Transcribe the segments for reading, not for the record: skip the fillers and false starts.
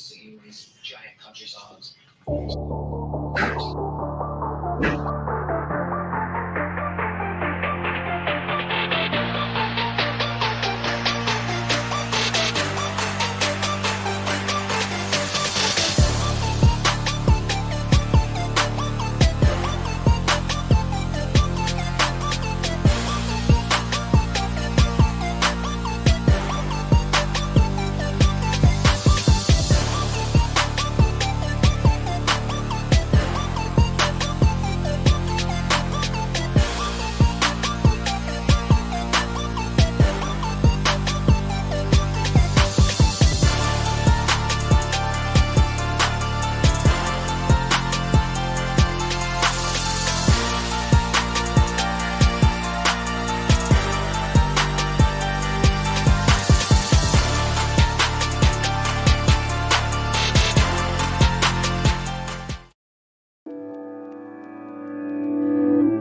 singing these giant country songs.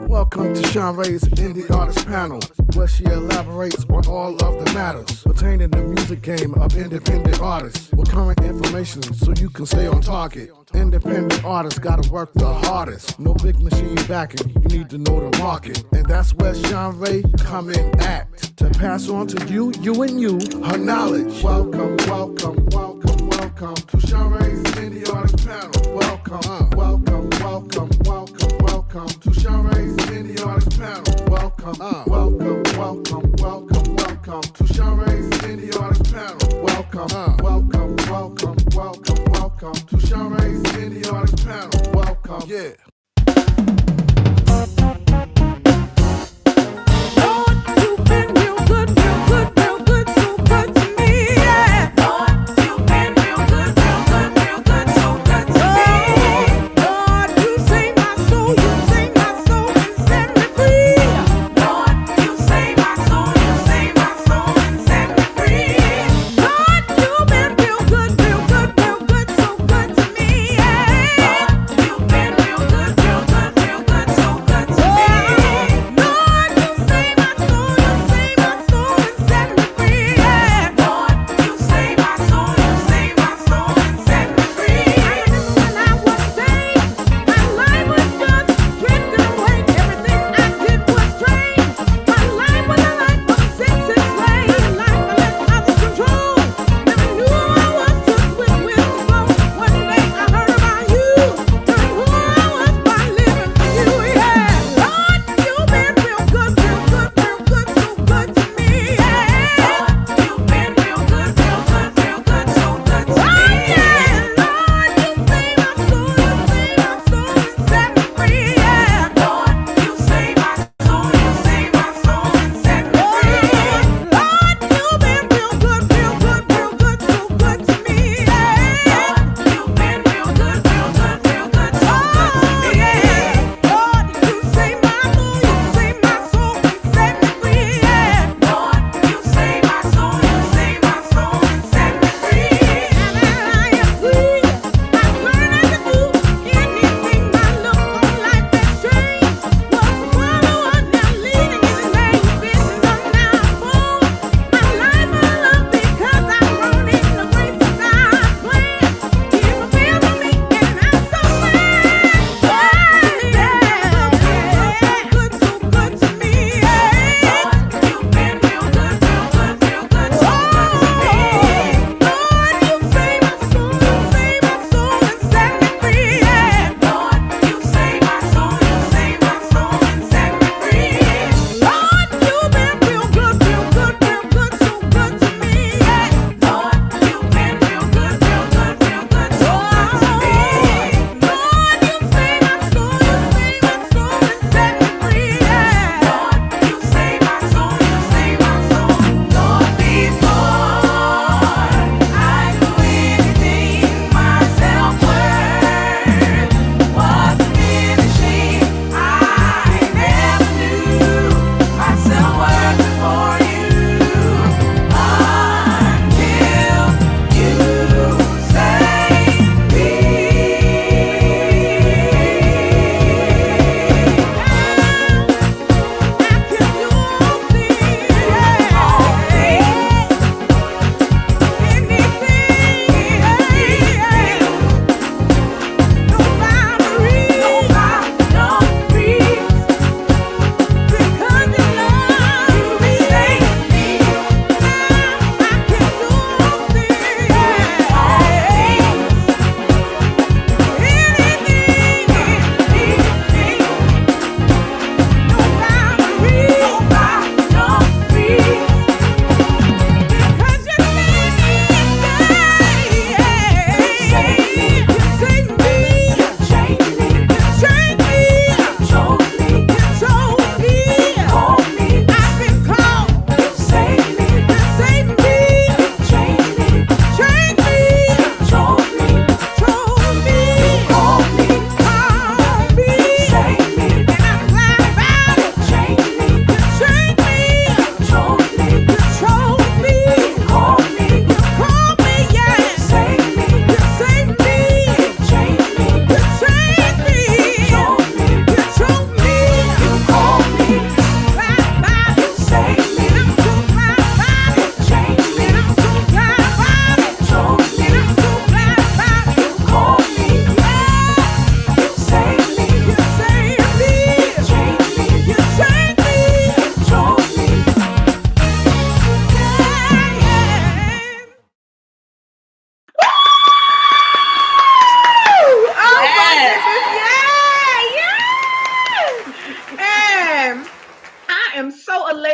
Welcome to Shanrae's Indie Artist Panel, where she elaborates on all of the matters pertaining to the music game of independent artists with current information so you can stay on target. Independent artists gotta work the hardest. No big machine backing, you need to know the market. And that's where Shanrae come in at, to pass on to you and you, her knowledge. Welcome to Shanrae's Indie Artist Panel. Welcome to Shanrae's Indie Artist Panel. Welcome to Shanrae's Indie Artist Panel. Welcome to Shanrae's Indie Artist Panel. Welcome. Yeah. Good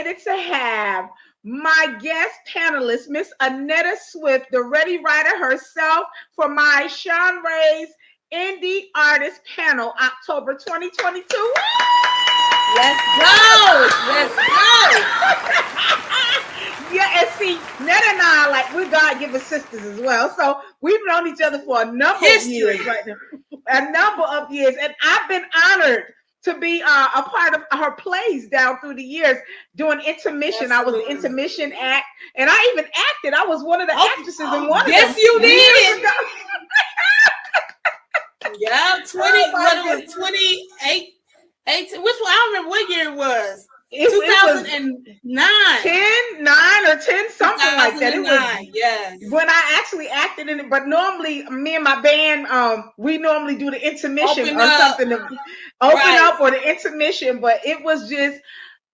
excited to have my guest panelist, Miss Annetta Swift, the Ready Writer herself, for my Shanrae's Indie Artist Panel, October 2022. Let's go! Let's go! Yeah, and see, Netta and I, like, we're God-given sisters as well. So we've known each other for a number of years right now. A number of years. And I've been honored to be a part of her plays down through the years doing intermission. Absolutely. I was the intermission act, and I even acted. I was one of the actresses in one of them. Yes, you did. Yeah, 28, 18. Which one? I don't remember what year it was. 2009. 10, 9 or 10, something like that. It was, yes. When I actually acted in it, but normally me and my band, we normally do the intermission something to open up or the intermission, but it was just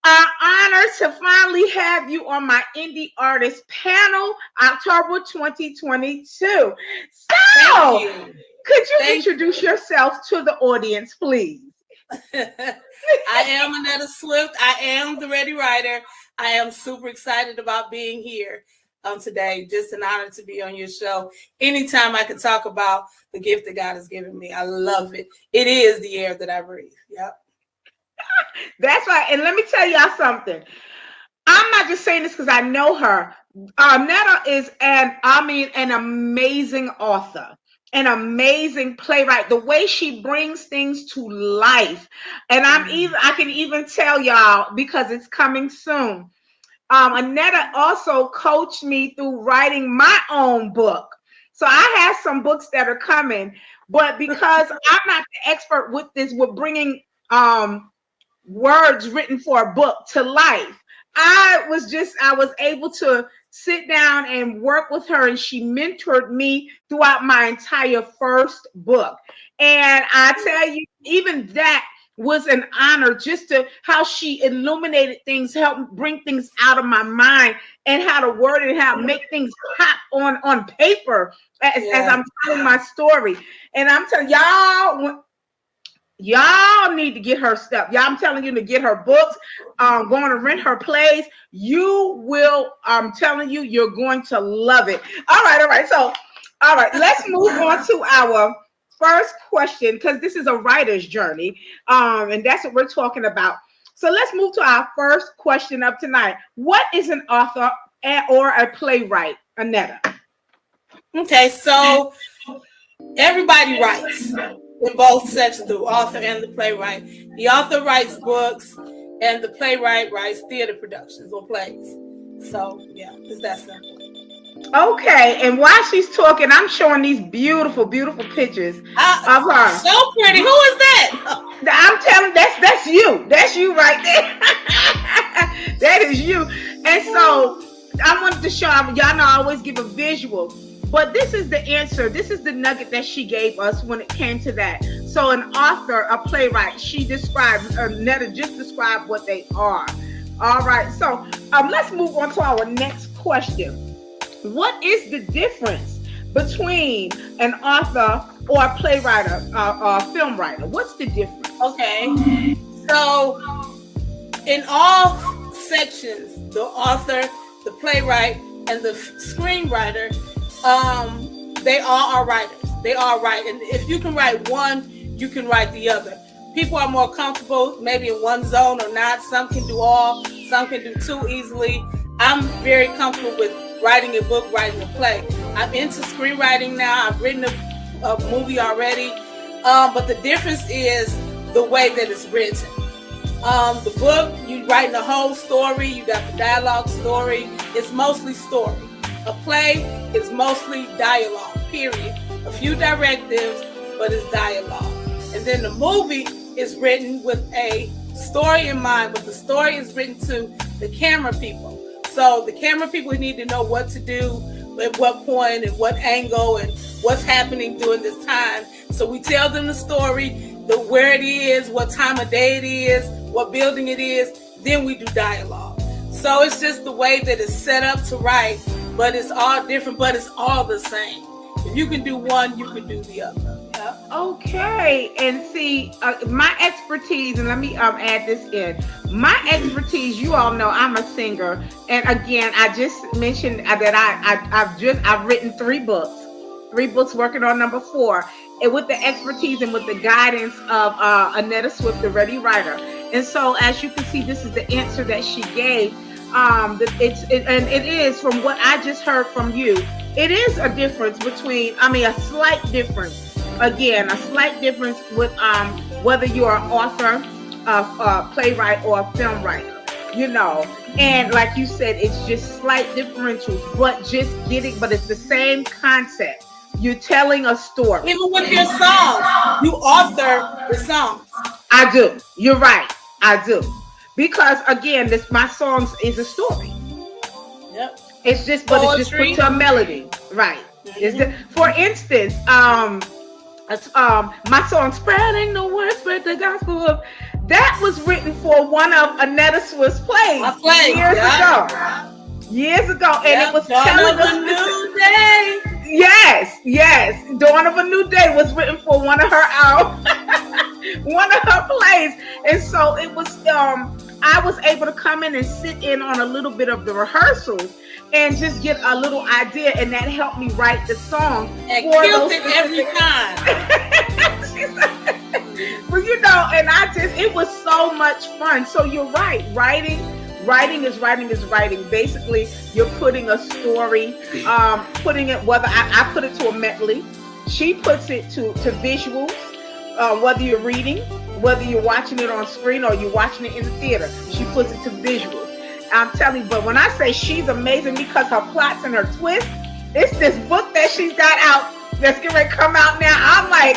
an honor to finally have you on my Indie Artist Panel, October 2022. So, could you introduce yourself to the audience, please? I am Annetta Swift. I am the Ready Writer. I am super excited about being here today. Just an honor to be on your show. Anytime I can talk about the gift that God has given me, I love it. It is the air that I breathe. Yep. That's right. And let me tell y'all something. I'm not just saying this because I know her. Annetta is an amazing author. An amazing playwright. The way she brings things to life, and I can even tell y'all because it's coming soon. Annetta also coached me through writing my own book, so I have some books that are coming. But because I'm not the expert with bringing words written for a book to life, I was able to sit down and work with her, and she mentored me throughout my entire first book. And I tell you, even that was an honor, just to how she illuminated things, helped bring things out of my mind, and how to word it, how to make things pop on paper as I'm telling my story. And I'm telling y'all need to get her stuff. I'm telling you to get her books, going to rent her plays. You will, I'm telling you, you're going to love it. All right. So, let's move on to our first question, because this is a writer's journey, and that's what we're talking about. So let's move to our first question of tonight. What is an author or a playwright, Annetta? Okay, so everybody writes. In both sections, the author and the playwright. The author writes books, and the playwright writes theater productions or plays. So, yeah, it's that simple. Okay, and while she's talking, I'm showing these beautiful, beautiful pictures of her. So pretty. Who is that? I'm telling, that's you. That's you right there. That is you. And so I wanted to show y'all know I always give a visual. But this is the answer. This is the nugget that she gave us when it came to that. So an author, a playwright, Annetta just described what they are. All right. So let's move on to our next question. What is the difference between an author or a playwright or a film writer? What's the difference? Okay. So in all sections, the author, the playwright, and the screenwriter, they all are writers. They all write. And if you can write one, you can write the other. People are more comfortable maybe in one zone or not. Some can do all, some can do two easily. I'm very comfortable with writing a book, writing a play. I'm into screenwriting now. I've written a movie already. But the difference is the way that it's written. The book, you write the whole story. You got the dialogue story. It's mostly story. A play is mostly dialogue, period. A few directives, but it's dialogue. And then the movie is written with a story in mind, but the story is written to the camera people. So the camera people need to know what to do, at what point, and what angle, and what's happening during this time. So we tell them the story, where it is, what time of day it is, what building it is. Then we do dialogue. So it's just the way that it's set up to write. But it's all different, but it's all the same. If you can do one, you can do the other. Okay, and see, my expertise, and let me add this in. My expertise, you all know, I'm a singer, and again, I just mentioned that I've written 3 books, working on number 4, and with the expertise and with the guidance of Annetta Swift, the Ready Writer. And so, as you can see, this is the answer that she gave. It is from what I just heard from you. It is a difference between, a slight difference. Again, a slight difference with whether you're an author, playwright, or a film writer. And like you said, it's just slight differentials, but it's the same concept. You're telling a story. Even with your songs, you author the songs. I do. You're right. I do. Because again, my songs is a story. Yep. It's just put to a melody, right? Mm-hmm. For instance, my song "Spreading the Word, Spread the Gospel" that was written for one of Annetta Swift's plays years ago, and it was telling us a new day. Yes, "Dawn of a New Day" was written for one of her plays, and so it was. I was able to come in and sit in on a little bit of the rehearsals and just get a little idea, and that helped me write the song. And killed it every time. Well, and it was so much fun. So you're right. Writing is writing. Basically, you're putting a story, putting it, whether I put it to a medley, she puts it to visuals, whether you're reading, whether you're watching it on screen or you're watching it in the theater, she puts it to visuals. I'm telling you, but when I say she's amazing because her plots and her twists, it's this book that she's got out that's getting ready to come out now. I'm like,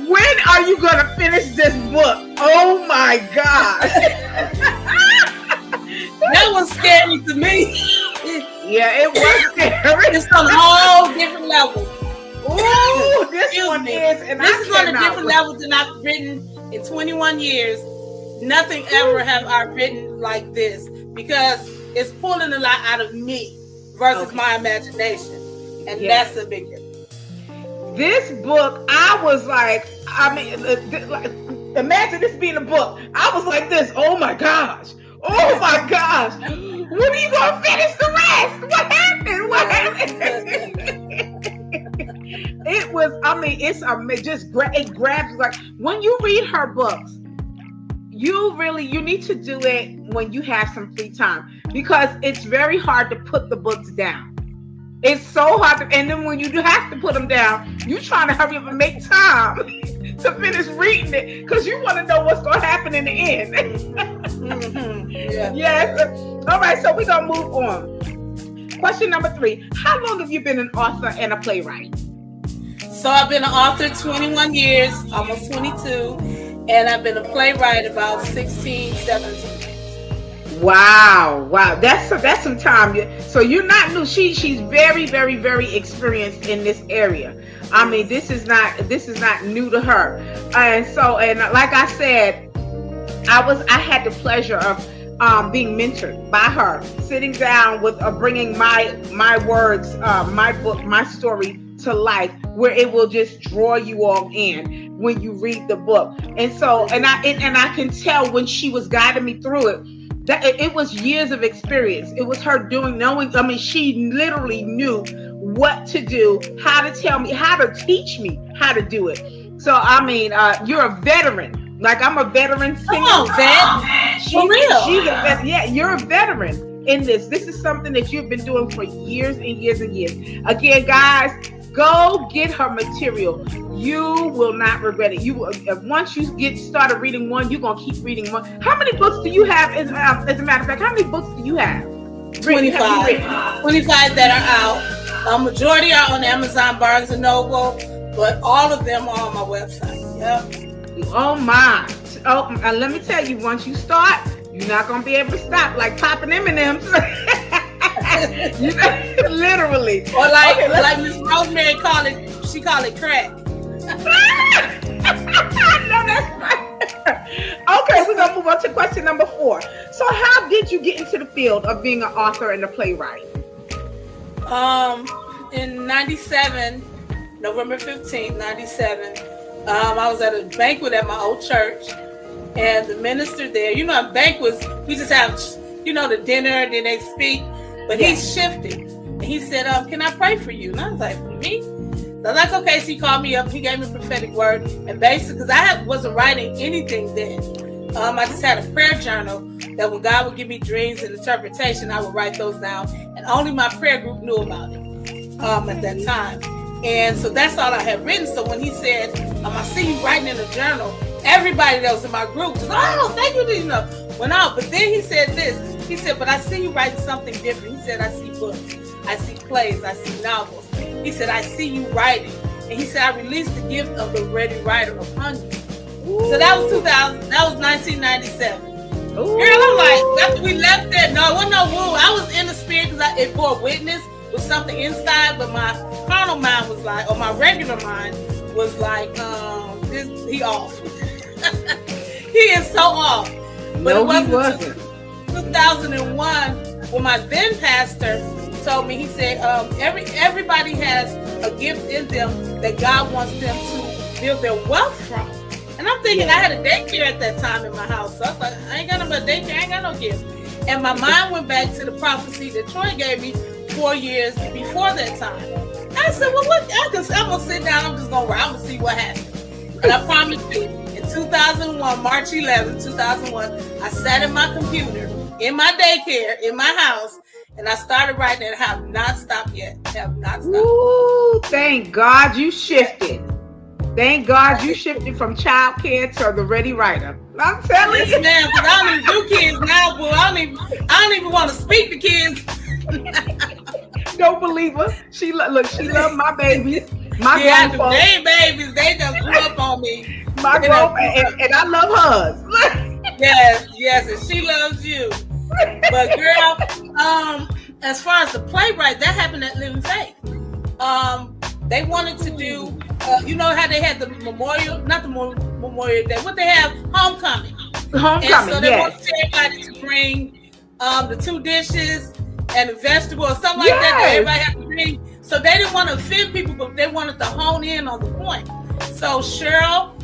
when are you going to finish this book? Oh my gosh. That was scary to me. Yeah, it was scary. It's on a whole different level. Ooh, this one is. And this is on a different level than I've written in 21 years. Nothing ever have I written like this because it's pulling a lot out of me versus my imagination. And that's a big difference. This book, I was like, imagine this being a book. I was like this. Oh my gosh. When are you going to finish the rest? What happened? It was, it grabs, like, when you read her books, you need to do it when you have some free time because it's very hard to put the books down. It's so hard and then when you do have to put them down, you're trying to hurry up and make time to finish reading it because you want to know what's going to happen in the end. Mm-hmm. Yeah. Yes. All right, so we're going to move on. Question number 3. How long have you been an author and a playwright? So I've been an author 21 years, almost 22, and I've been a playwright about 16, 17 years. Wow. That's some time. So you're not new. She's very, very, very experienced in this area. This is not new to her. And like I said, I had the pleasure of being mentored by her, sitting down with bringing my words, my book, my story to life, where it will just draw you all in when you read the book. And so, and I can tell when she was guiding me through it, that it was years of experience. It was her knowing. She literally knew what to do, how to tell me, how to teach me how to do it. So, you're a veteran. Like, I'm a veteran singer. Come on, vet. For real. She's a veteran. Yeah, you're a veteran in this. This is something that you've been doing for years and years and years. Again, guys, go get her material. You will not regret it. Once you get started reading one, you're going to keep reading one. How many books do you have? As a matter of fact, how many books do you have? 25. 25 that are out. A majority are on Amazon, Barnes & Noble, but all of them are on my website. Yep. Oh, my. Let me tell you, once you start, you're not going to be able to stop, like popping M&Ms. Literally. Or like Miss Rosemary call it crack. No, that's right. Okay, we're gonna move on to question number 4. So how did you get into the field of being an author and a playwright? In 97, November 15th, 97, I was at a banquet at my old church, and the minister there, you know, banquets, we just have, you know, the dinner, then they speak, but he shifted. And he said, can I pray for you? And I was like, for me? So I was like, okay. So he called me up, he gave me a prophetic word, and basically, because I wasn't writing anything then. I just had a prayer journal that when God would give me dreams and interpretation, I would write those down, and only my prayer group knew about it at that time. And so that's all I had written. So when he said, I see you writing in a journal, everybody that was in my group was, oh, thank you, you know, went out. But then he said this, he said, but I see you writing something different. He said, I see books, I see plays, I see novels. He said, I see you writing. And he said, I released the gift of the ready writer upon you. Ooh. So that was 2000, that was 1997. Ooh. Girl, I'm like, after we left there, no, it wasn't no woo. I was in the spirit because it bore witness with something inside, but my carnal mind was like, or my regular mind was like, he off. He is so off. But no, it wasn't. 2001, when my then pastor told me, he said, everybody has a gift in them that God wants them to build their wealth from. And I'm thinking, I had a daycare at that time in my house. So I was like, I ain't got no daycare, I ain't got no gift. And my mind went back to the prophecy that Troy gave me 4 years before that time. I said, well, look, I'm going to sit down, I'm just going to write, I'm going to see what happens. And I promise you, in 2001, March 11, 2001, I sat at my computer in my daycare, in my house, and I started writing and have not stopped yet. Have not stopped. Ooh, thank God you shifted. Thank God you shifted from child care to the ready writer. I'm telling you. Yes, ma'am, because I don't even do kids now, boy. I don't even want to speak to kids. Don't believe her. She loves my babies. My grown they babies, they just grew up on me. My grown and I love hers. yes, and she loves you. But girl, as far as the playwright, that happened at Living Faith. They wanted to do, you know how they had the memorial, not the Memorial Day, what they have, homecoming. And so they wanted everybody to bring the 2 dishes and a vegetable or something like that everybody had to bring. So they didn't want to offend people, but they wanted to hone in on the point. So Cheryl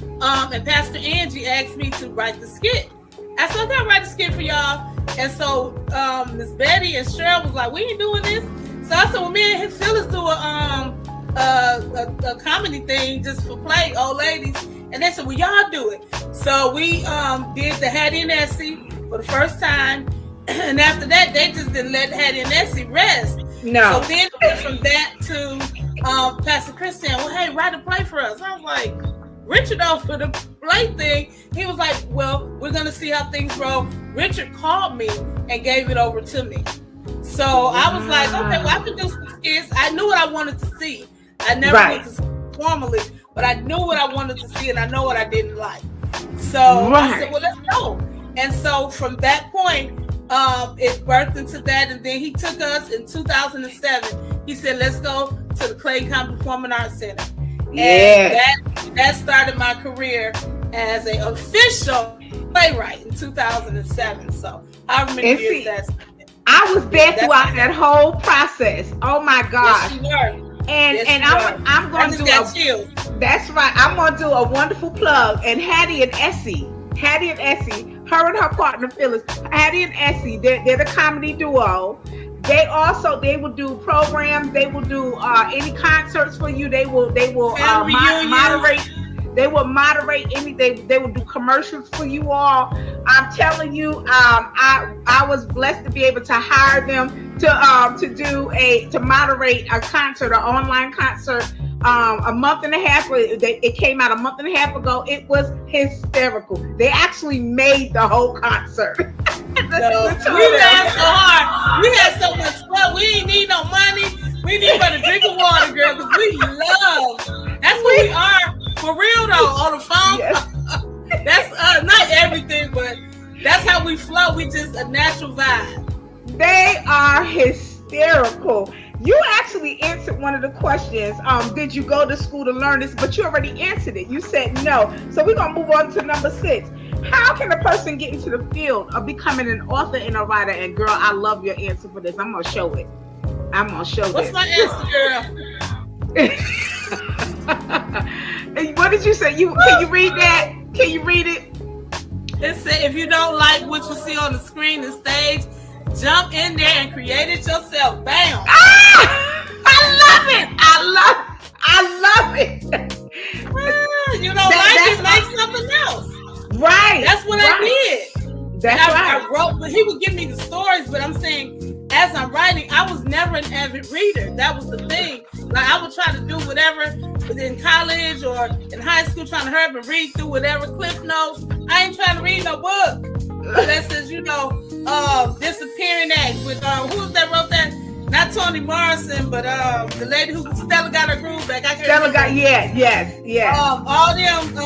and Pastor Angie asked me to write the skit. I said, okay, I'll write a skit for y'all. And so Miss Betty and Cheryl was like, we ain't doing this. So I said, well, me and Phyllis do a comedy thing just for play, old ladies. And they said, well, y'all do it. So we did the Hattie and Essie for the first time. And after that, they just didn't let Hattie and Essie rest. No. So then from that to Pastor Christian, well, hey, write a play for us. I was like, Richard for the play thing. He was like, well, we're going to see how things roll. Richard called me and gave it over to me. So I was like, okay, well, I can do some skits. I knew what I wanted to see. I never went to school formally, but I knew what I wanted to see and I know what I didn't like. So I said, well, let's go. And so from that point, it birthed into that. And then he took us in 2007. He said, let's go to the Clay County Performing Arts Center. And that started my career as an official playwright in 2007. So however many years that's been. I was there throughout that whole process. Oh my gosh. Yes, you were. And I'm going to do that's right. I'm going to do a wonderful plug. And Hattie and Essie, her and her partner Phyllis, Hattie and Essie, they're the comedy duo. They will do programs. They will do any concerts for you. They will moderate. They will moderate anything. They will do commercials for you all. I'm telling you, I was blessed to be able to hire them to moderate a concert, an online concert. A month and a half. It came out a month and a half ago. It was hysterical. They actually made the whole concert. We laughed so hard. We had so much fun. We didn't need no money. We didn't but a drink of water, girl, because we love. That's what we are. For real though, on the phone. Yes. That's not everything, but that's how we flow. We just a natural vibe. They are hysterical. You actually answered one of the questions. Did you go to school to learn this? But you already answered it. You said no. So we're gonna move on to number 6. How can a person get into the field of becoming an author and a writer? And girl, I love your answer for this. I'm gonna show it. What's my answer, girl? What What did you say? Can you read that? Can you read it? It said, if you don't like what you see on the screen and stage, jump in there and create it yourself. Bam! Ah! I love it. You don't like it, make something else. Right. That's what I did. That's right. I wrote, but he would give me the stories, but I'm saying, as I'm writing, I was never an avid reader. That was the thing. Like, I would try to do whatever in college or in high school, trying to hurry up and read through whatever Cliff Notes. I ain't trying to read no book. That says, Disappearing Acts with, who's that wrote that? Not Toni Morrison, but the lady who Stella got her groove back. Stella got, yes. All them,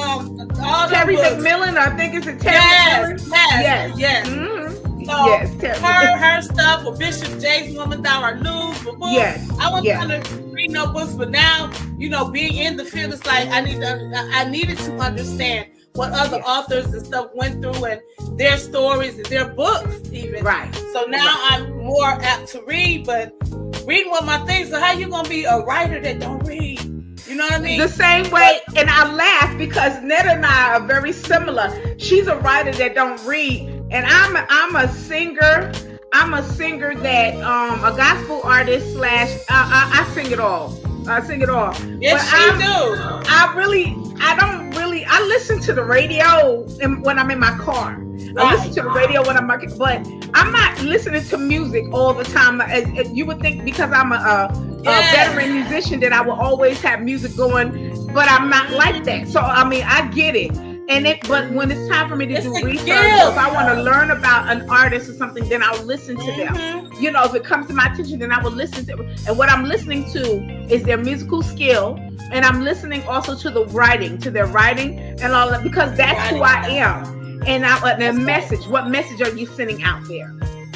all Terry them McMillan, I think it's a Terry McMillan. Yes. Mm-hmm. So Yes, her stuff, or Bishop J's Woman Thou Art Loose, but books. Yes. I wasn't trying to read no books, but now, being in the field, it's like I needed to understand what other authors and stuff went through and their stories and their books even. Right. So now I'm more apt to read, but reading what my things. So how you gonna be a writer that don't read? You know what I mean? The same way, and I laugh because Netta and I are very similar. She's a writer that don't read, and I'm a singer. I'm a singer that a gospel artist / I sing it all. I sing it all. Yes, but you do. I listen to the radio when I'm in my car. I listen to the radio when I'm working, but I'm not listening to music all the time. You would think because I'm a veteran musician that I will always have music going, but I'm not like that. So I get it. But when it's time for me to do research, if I want to learn about an artist or something, then I'll listen to them. If it comes to my attention, then I will listen to it. And what I'm listening to is their musical skill, and I'm listening also to their writing and all that, because that's who I am. And the message, what message are you sending out there?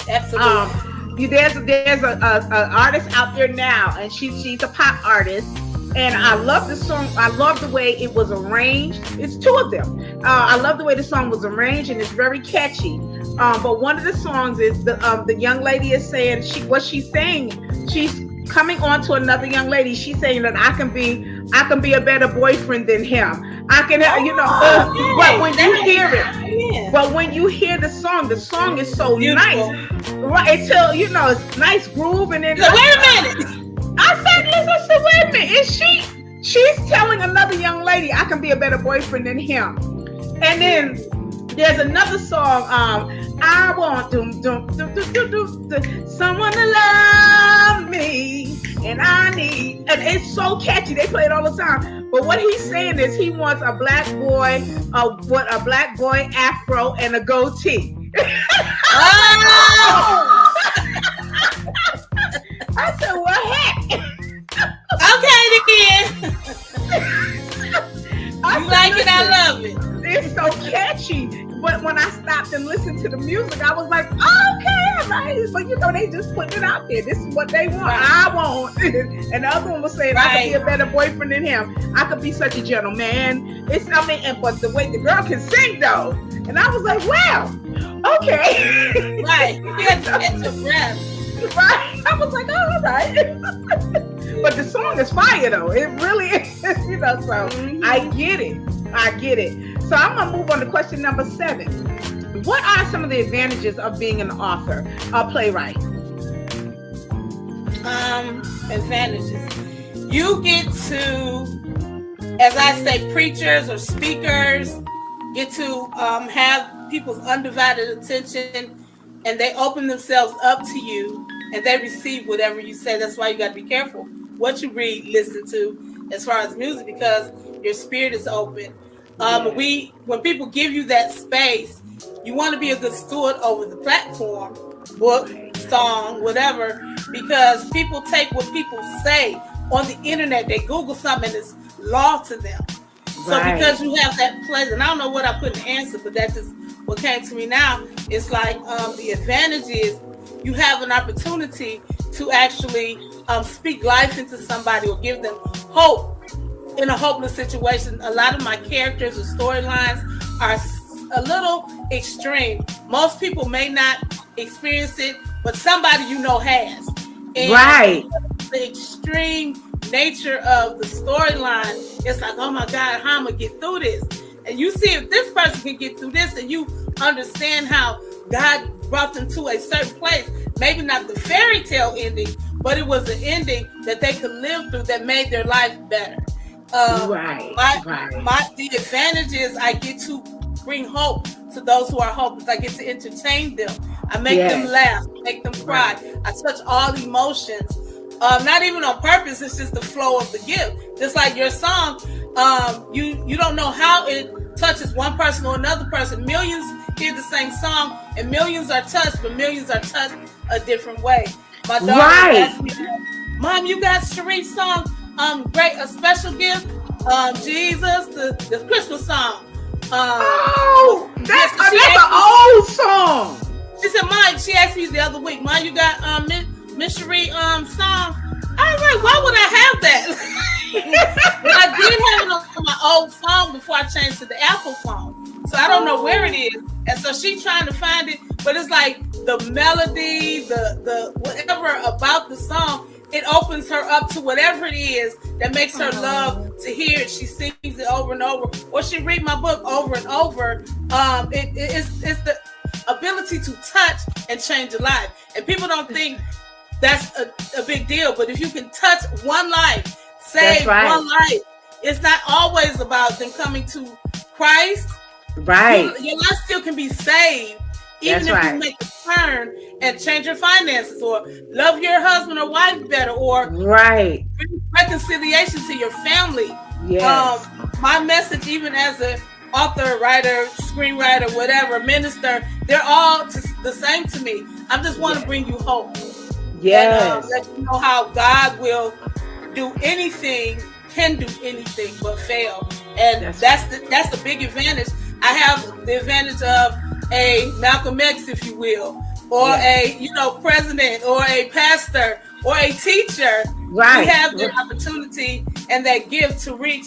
Absolutely. There's a artist out there now, and she's a pop artist. And I love the song. I love the way it was arranged. It's two of them. I love the way the song was arranged, and it's very catchy. But one of the songs is the young lady is saying what she's saying. She's coming on to another young lady. She's saying that I can be a better boyfriend than him. I can, but when you hear it, but when you hear the song is so nice. Right, until it's nice groove, and then wait a minute. I said, listen, wait a minute. She's telling another young lady, I can be a better boyfriend than him. And then there's another song, I want someone to love me, and I need, and it's so catchy. They play it all the time. But what he's saying is he wants a black boy, a black boy afro and a goatee. Oh! I said, well, heck. Okay, then. You like it, I love it. It's so catchy. But when I stopped and listened to the music, I was like, oh, okay, all right. But they just put it out there. This is what they want. Right. I want. And the other one was saying, I could be a better boyfriend than him. I could be such a gentleman. But the way the girl can sing, though. And I was like, wow, okay. Right. You got to catch your breath. Right. I was like, oh, all right. But the song is fire, though. It really is, so I get it. So I'm going to move on to question number 7. What are some of the advantages of being an author, a playwright? Advantages. You get to, as I say, preachers or speakers get to have people's undivided attention, and they open themselves up to you, and they receive whatever you say. That's why you got to be careful what you read, listen to, as far as music, because your spirit is open. When people give you that space, you want to be a good steward over the platform, book, song, whatever, because people take what people say on the internet. They Google something and it's law to them. So because you have that pleasure, and I don't know what I put in the answer, but that's just what came to me now. It's like the advantage is you have an opportunity to actually speak life into somebody or give them hope in a hopeless situation. A lot of my characters or storylines are a little extreme. Most people may not experience it, but somebody has. And the extreme nature of the storyline, it's like, oh my God, how am I gonna get through this? And you see if this person can get through this, and you understand how God brought them to a certain place. Maybe not the fairy tale ending, but it was an ending that they could live through that made their life better. The advantage is I get to bring hope to those who are hopeless. I get to entertain them. I make them laugh, make them cry. I touch all emotions. Not even on purpose, it's just the flow of the gift. Just like your song, you don't know how it touches one person or another person. Millions hear the same song, and millions are touched, but millions are touched a different way. My daughter asked me, Mom, you got Shanrae's song, great, a special gift, Jesus, the Christmas song. That's an old song. She said, Mom, she asked me the other week, Mom, you got Miss Shanrae song? I was like, why would I have that? But I did have it on my old phone before I changed to the Apple phone. So I don't know where it is. And so she's trying to find it, but it's like the melody, the whatever about the song, it opens her up to whatever it is that makes her love to hear it. She sings it over and over, or she read my book over and over. It's the ability to touch and change a life. And people don't think that's a big deal, but if you can touch one life, save one life, it's not always about them coming to Christ. Right. Your life still can be saved, even if you make a turn and change your finances, or love your husband or wife better, or bring reconciliation to your family. Yes. My message, even as an author, writer, screenwriter, whatever, minister, they're all the same to me. I just want to bring you hope. Yes. And let you know how God will do anything, can do anything but fail. And that's the big advantage. I have the advantage of a Malcolm X, if you will, or a president, or a pastor, or a teacher. Right. We have the opportunity and that gift to reach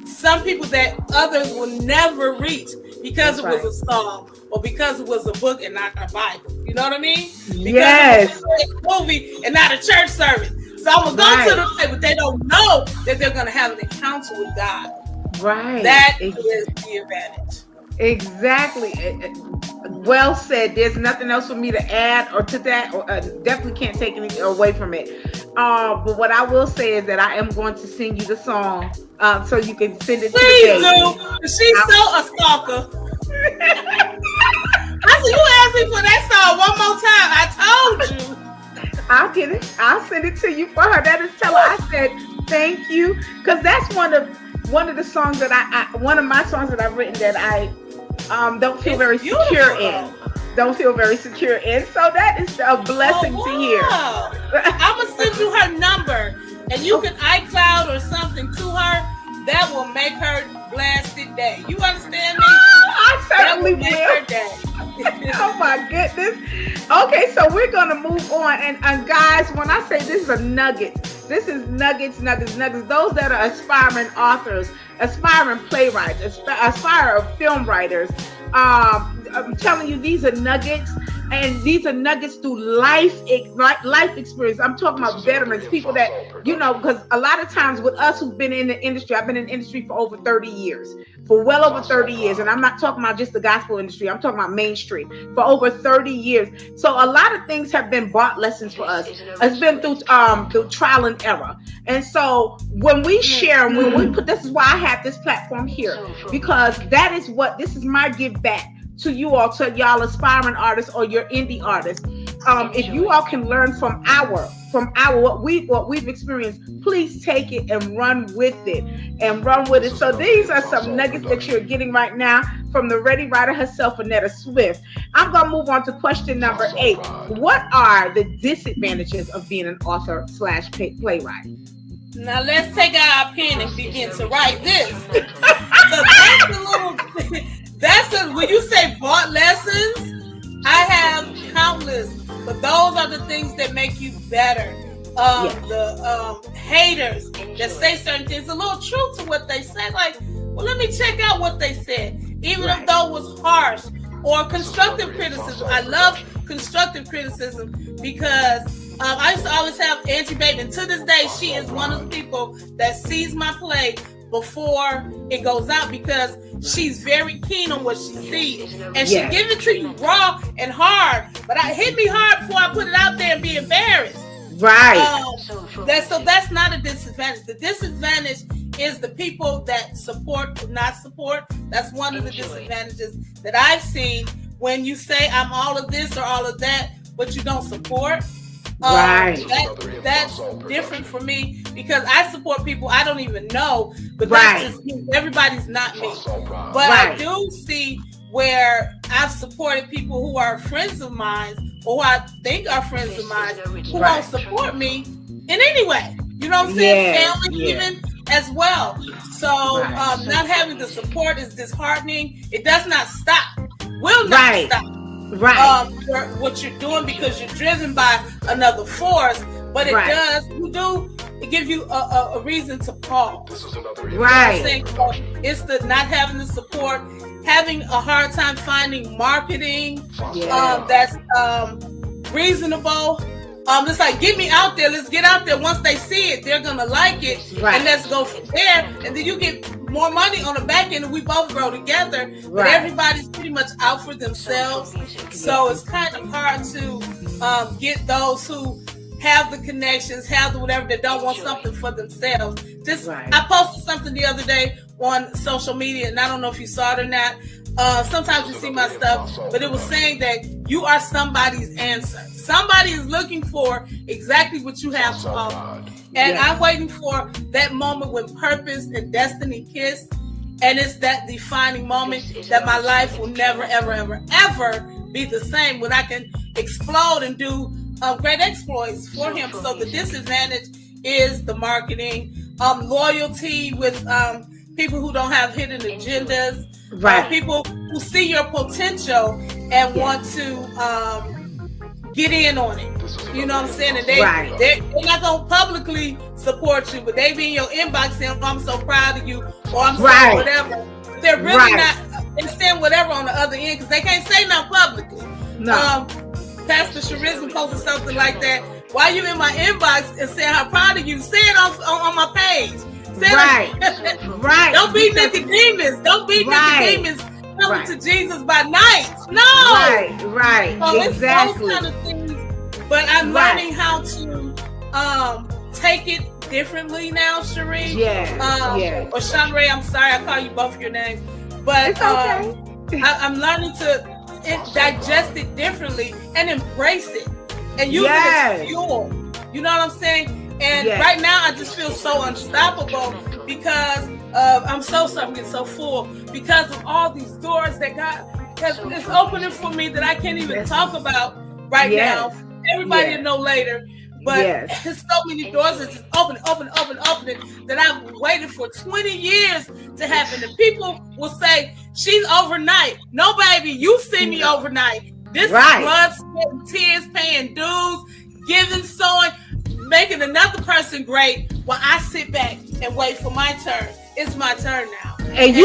some people that others will never reach because it was a song or because it was a book and not a Bible. You know what I mean? Because it was a movie and not a church service. So I'm gonna go to the place, but they don't know that they're gonna have an encounter with God. Right. That is the advantage. Exactly. Well said. There's nothing else for me to add or to that, or definitely can't take anything away from it. But what I will say is that I am going to sing you the song so you can send it to me. Please do. She's so a stalker. I said, you asked me for that song one more time. I told you. I'll get it. I'll send it to you for her. That is tell her I said thank you, because that's one of the songs that one of my songs that I've written that I don't feel very secure in. Don't feel very secure in. So that is a blessing to hear. I'm gonna send you her number, and you can iCloud or something to her. That will make her blasted day. You understand me? I certainly will. Oh my goodness. Okay, so we're gonna move on, and guys, when I say this is a nugget, this is nuggets. Those that are aspiring authors, aspiring playwrights, aspiring film writers. I'm telling you, these are nuggets, and these are nuggets through life experience. I'm talking about veterans, people that, because a lot of times with us who've been in the industry, I've been in the industry for over 30 years, for well over 30 years. And I'm not talking about just the gospel industry. I'm talking about mainstream for over 30 years. So a lot of things have been bought lessons for us. It's been through trial and error. And so when we share, when we put, this is why I have this platform here, because this is my give back to you all, to y'all aspiring artists or your indie artists. If you all can learn from what we've experienced, please take it and run with it. So these are some nuggets that you're getting right now from the Ready Writer herself, Annetta Swift. I'm gonna move on to question number 8. What are the disadvantages of being an author / playwright? Now let's take out our pen and begin to write this. So that's a little. When you say bought lessons, I have countless, but those are the things that make you better. The haters that say certain things, a little truth to what they say, like, well, let me check out what they said, even if though it was harsh, or constructive criticism. I love constructive criticism because I used to always have Angie Baby, and to this day, she is one of the people that sees my play before it goes out because she's very keen on what she sees, and she give it to you raw and hard. But hit me hard before I put it out there and be embarrassed. Right. That's not a disadvantage. The disadvantage is the people that support or not support. That's one of the disadvantages that I've seen when you say I'm all of this or all of that, but you don't support. Right. That's different for me because I support people I don't even know, but that's just me. Everybody's not me. But I do see where I've supported people who are friends of mine or who I think are friends of mine who won't support me in any way. You know what I'm saying? Family even as well. So not having the support is disheartening. It does not stop. Will not stop. What you're doing because you're driven by another force, but it does. It gives you a reason to pause. Right. So it's the not having the support, having a hard time finding marketing that's reasonable. It's like, get me out there. Let's get out there. Once they see it, they're gonna like it, and let's go from there. And then you get more money on the back end, and we both grow together. But everybody's pretty much out for themselves, so it's kind of hard to get those who have the connections, have the whatever, that don't want something for themselves. I posted something the other day on social media, and I don't know if you saw it or not. Sometimes you see my stuff, but it was saying that you are somebody's answer. Somebody is looking for exactly what you have to offer. And I'm waiting for that moment when purpose and destiny kiss. And it's that defining moment that my life will never, ever, ever, ever be the same, when I can explode and do great exploits for him. So the disadvantage is the marketing, loyalty with people who don't have hidden agendas, people who see your potential and want to get in on it. You know what I'm saying? And they're not going to publicly support you, but they be in your inbox saying, oh, I'm so proud of you, or I'm so whatever. They're really not, they're saying whatever on the other end because they can't say nothing publicly. No. Pastor Charisma posted something like that. Why you in my inbox and saying how proud of you? Say it on my page. Don't be Nicodemus. Don't be Nicodemus coming to Jesus by night. No. So exactly. It's those kind of things. But I'm learning how to take it differently now, Sheree. Or Shanrae. I'm sorry, I call you both your names. But it's okay. I'm learning to digest it differently and embrace it and use it as fuel. You know what I'm saying? And right now, I just feel so unstoppable because I'm so full because of all these doors that God is opening for me that I can't even talk about right now. Everybody will know later. But there's so many doors that just opening that I've waited for 20 years to happen. And people will say, she's overnight. No, baby, you see me overnight. This is blood, sweat, and tears, paying dues, giving, sowing, making another person great while I sit back and wait for my turn. It's my turn now. And I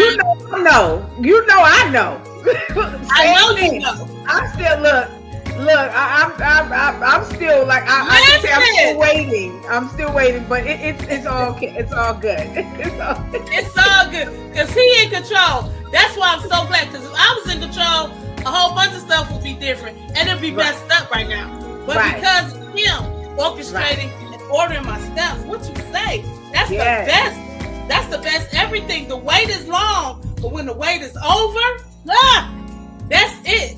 know. I know you know. I'm still I'm still like I'm still waiting. I'm still waiting, but it's all okay. It's all good. It's all good because he in control. That's why I'm so glad. Because if I was in control, a whole bunch of stuff would be different and it'd be messed up right now. But because of him orchestrating and ordering my steps, what you say? That's the best. That's the best. Everything. The wait is long, but when the wait is over, that's it.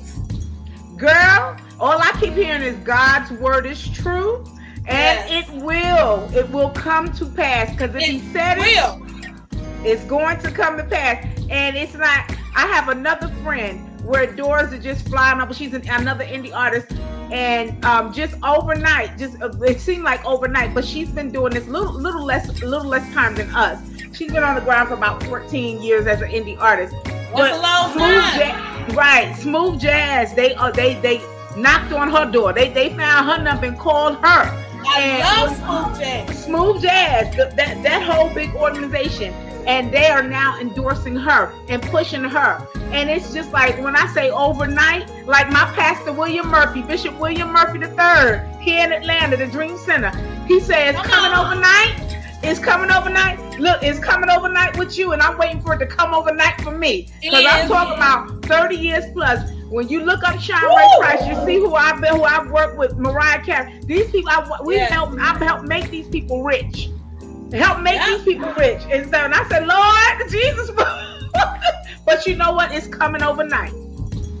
Girl, all I keep hearing is God's word is true, and it will come to pass. Because if He said it's going to come to pass. And it's not. I have another friend where doors are just flying up. She's another indie artist, and just overnight, it seemed like overnight, but she's been doing this little less time than us. She's been on the ground for about 14 years as an indie artist. That's a long time. Smooth Jazz. They knocked on her door. They found her number and called her. I love Smooth Jazz. Smooth Jazz. That whole big organization, and they are now endorsing her and pushing her. And it's just like, when I say overnight, like my pastor, William Murphy, Bishop William Murphy III, here in Atlanta, the Dream Center, he says, coming overnight. It's coming overnight. Look, it's coming overnight with you, and I'm waiting for it to come overnight for me. Because I'm talking about 30 years plus. When you look up Shanrae Price, you see who I've worked with, Mariah Carey. These people, I've helped make these people rich. Help make these people rich. And so, and I said, Lord, Jesus. But you know what? It's coming overnight.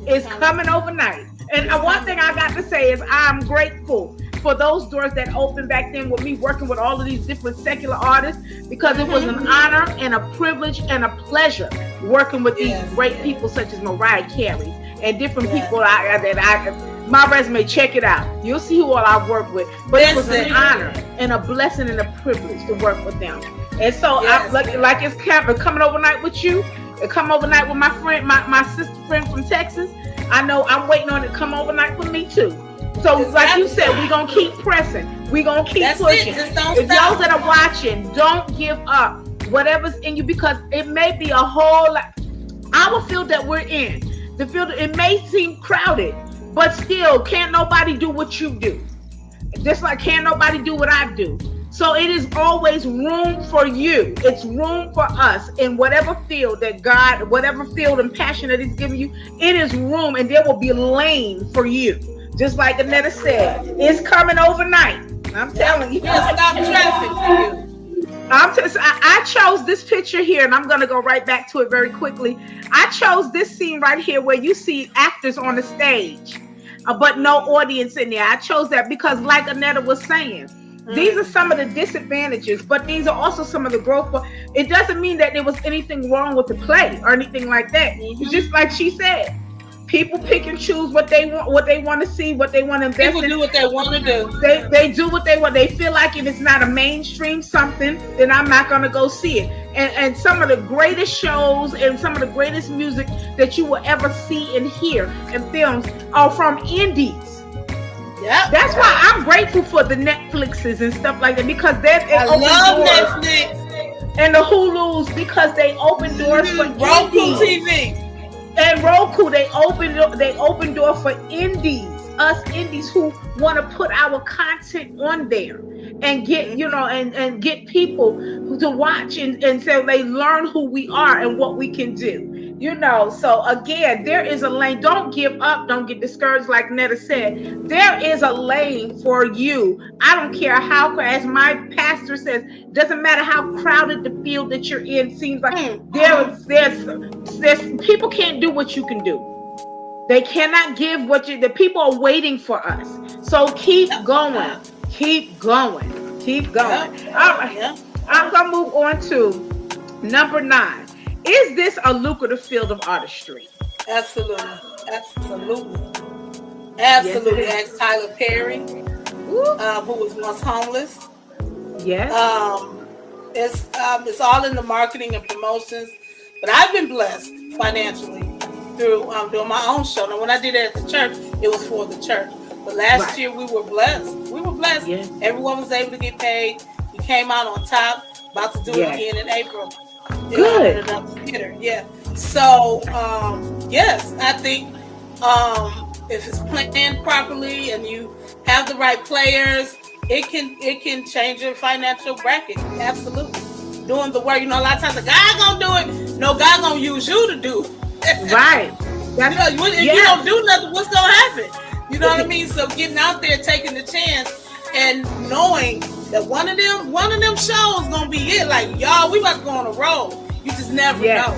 It's coming overnight. And one thing I got to say is I'm grateful for those doors that opened back then with me working with all of these different secular artists, because it was an honor and a privilege and a pleasure working with these great people such as Mariah Carey and different people my resume, check it out. You'll see who all I've worked with. But it was an honor and a blessing and a privilege to work with them. And so like it's coming overnight with you. It come overnight with my friend, my sister friend from Texas. I know I'm waiting on it to come overnight for me too. So like you said, we're going to keep pressing. We're going to keep pushing. If those that are watching, don't give up whatever's in you, because it may be a whole lot. Our field that we're in, the field, it may seem crowded, but still, can't nobody do what you do. Just like can't nobody do what I do. So it is always room for you. It's room for us in whatever field that God, whatever field and passion that He's giving you, it is room, and there will be lane for you. Just like Annetta said, it's coming overnight. I'm telling you. Stop traffic for you. I chose this picture here, and I'm going to go right back to it very quickly. I chose this scene right here where you see actors on the stage, but no audience in there. I chose that because, like Annetta was saying, these are some of the disadvantages, but these are also some of the growth. It doesn't mean that there was anything wrong with the play or anything like that. It's just like she said. People pick and choose what they want to see, what they want to invest in. People do what they want to do. They do what they want. They feel like if it's not a mainstream something, then I'm not going to go see it. And some of the greatest shows and some of the greatest music that you will ever see and hear in films are from indies. Yeah, that's why I'm grateful for the Netflixes and stuff like that, because I love Netflix and the Hulus, because they open doors for Roku TV. And Roku, they open door for indies, us indies who want to put our content on there and get, and get people to watch and so they learn who we are and what we can do. So again, there is a lane. Don't give up. Don't get discouraged. Like Netta said, there is a lane for you. I don't care how, as my pastor says, doesn't matter how crowded the field that you're in seems like. There's people can't do what you can do. They cannot give the people are waiting for us. So keep going. Keep going. Keep going. All right. I'm gonna move on to number 9. Is this a lucrative field of artistry? Absolutely. Yes, ask Tyler Perry, who was once homeless. Yes. It's all in the marketing and promotions. But I've been blessed financially through doing my own show. Now, when I did it at the church, it was for the church. But last year, we were blessed. Yes. Everyone was able to get paid. We came out on top. About to do it again in April. Good. Yeah. So, yes, I think if it's planned properly and you have the right players, it can change your financial bracket. Absolutely. Doing the work. A lot of times the guy gonna do it. No, God gonna use you to do it. Right. If you don't do nothing, what's gonna happen? You know what I mean? So getting out there, taking the chance, and knowing that one of them shows gonna be it. Like, y'all, we about to go on a roll. You just never know.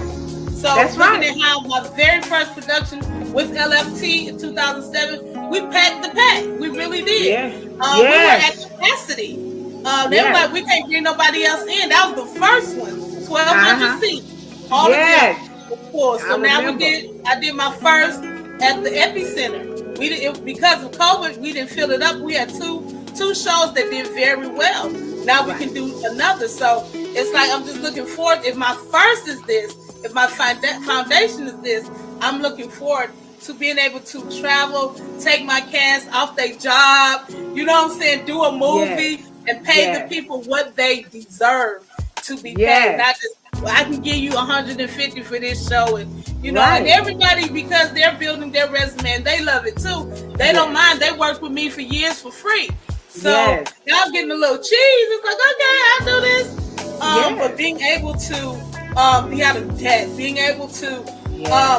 So that's looking at how my very first production with LFT in 2007, we packed the pack. We really did. Yeah. We were at capacity. They were like, we can't bring nobody else in. That was the first one. 1,200 seats. All of them. Of course. So I did my first at the Epicenter. Because of COVID, we didn't fill it up. We had two shows that did very well. Now we can do another. So it's like, I'm just looking forward. If my first is this, if my foundation is this, I'm looking forward to being able to travel, take my cast off their job, do a movie and pay the people what they deserve to be paid. Not just, I can give you $150 for this show and You know, and everybody, because they're building their resume and they love it too, they don't mind. They worked with me for years for free. So y'all getting a little cheese. It's like, okay, I'll do this. But being able to be out of debt, being able to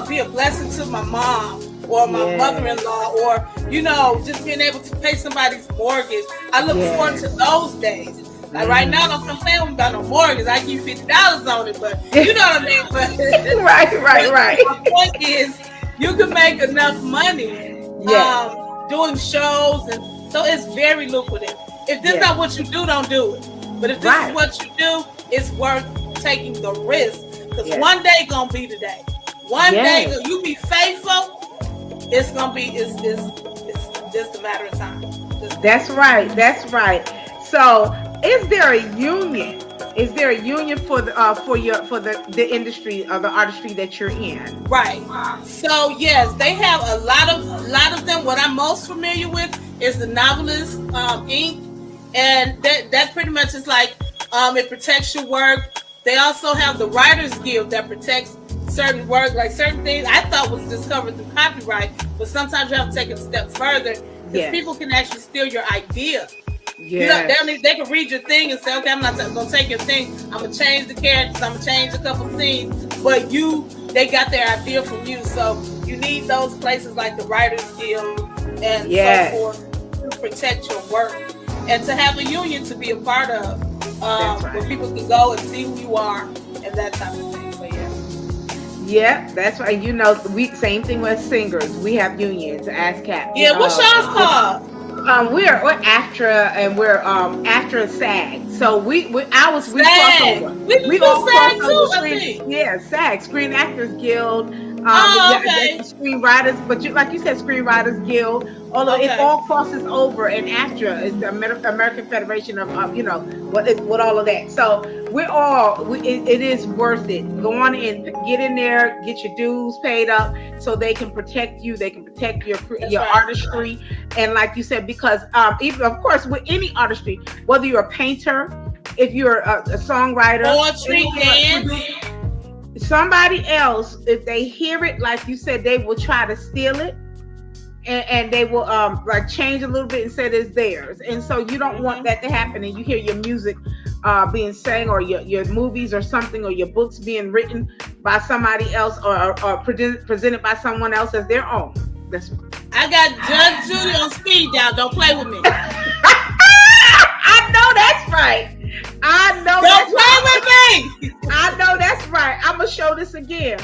be a blessing to my mom or my mother-in-law, or, you know, just being able to pay somebody's mortgage. I look forward to those days. Like right now, don't come playing with me about no mortgage. I give you $50 on it, but you know what I mean. But right. My point is, you can make enough money doing shows, and so it's very lucrative. If this is not what you do, don't do it. But if this is what you do, it's worth taking the risk, because one day gonna be the day. One day you be faithful, it's gonna be. It's just a matter of time. That's right. So, is there a union? Is there a union for the industry or the artistry that you're in? Right. So yes, they have a lot of them. What I'm most familiar with is the Novelist Inc. And that pretty much is like it protects your work. They also have the Writers Guild that protects certain work, like certain things I thought was just covered through copyright, but sometimes you have to take it a step further, because people can actually steal your idea. You know, they can read your thing and say, okay, I'm not gonna take your thing. I'm gonna change the characters. I'm gonna change a couple scenes. But they got their idea from you. So you need those places like the Writers Guild and so forth to protect your work, and to have a union to be a part of, where people can go and see who you are and that type of thing. So yeah, that's right. You know, same thing with singers. We have unions. ASCAP. Yeah, what's yours called? We're AFTRA, and we're AFTRA SAG. So we cross over. We all cross over. SAG, Screen Actors Guild. Screenwriters, but like you said, Screenwriters Guild. Although it all crosses over, and AFTRA is the American Federation of with all of that. So it is worth it. Go on and get in there, get your dues paid up, so they can protect you. They can protect your artistry, and like you said, because even of course with any artistry, whether you're a painter, if you're a songwriter, poetry, dance. Somebody else, if they hear it, like you said, they will try to steal it, and they will like change a little bit and say it's theirs. And so you don't want that to happen. And you hear your music being sang, or your movies or something, or your books being written by somebody else, or presented by someone else as their own. I got Judge Judy on speed dial. Don't play with me. I know that's right. Don't play with me. I know that's right. I'm gonna show this again.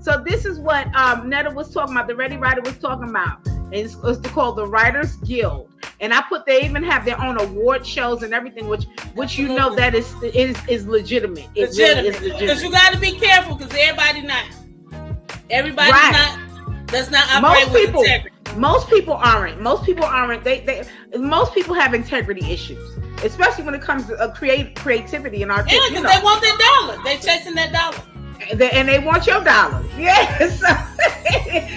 So this is what Netta was talking about. The Ready Writer was talking about. And it's called the Writers Guild. And they even have their own award shows and everything, which you know that is legitimate. It really is legitimate. Because you got to be careful, because everybody's not. That's not operate with integrity. Most people aren't. Most people have integrity issues, especially when it comes to creativity and art. Yeah, because they want their dollar. They're chasing that dollar. And they want your dollar. Yes.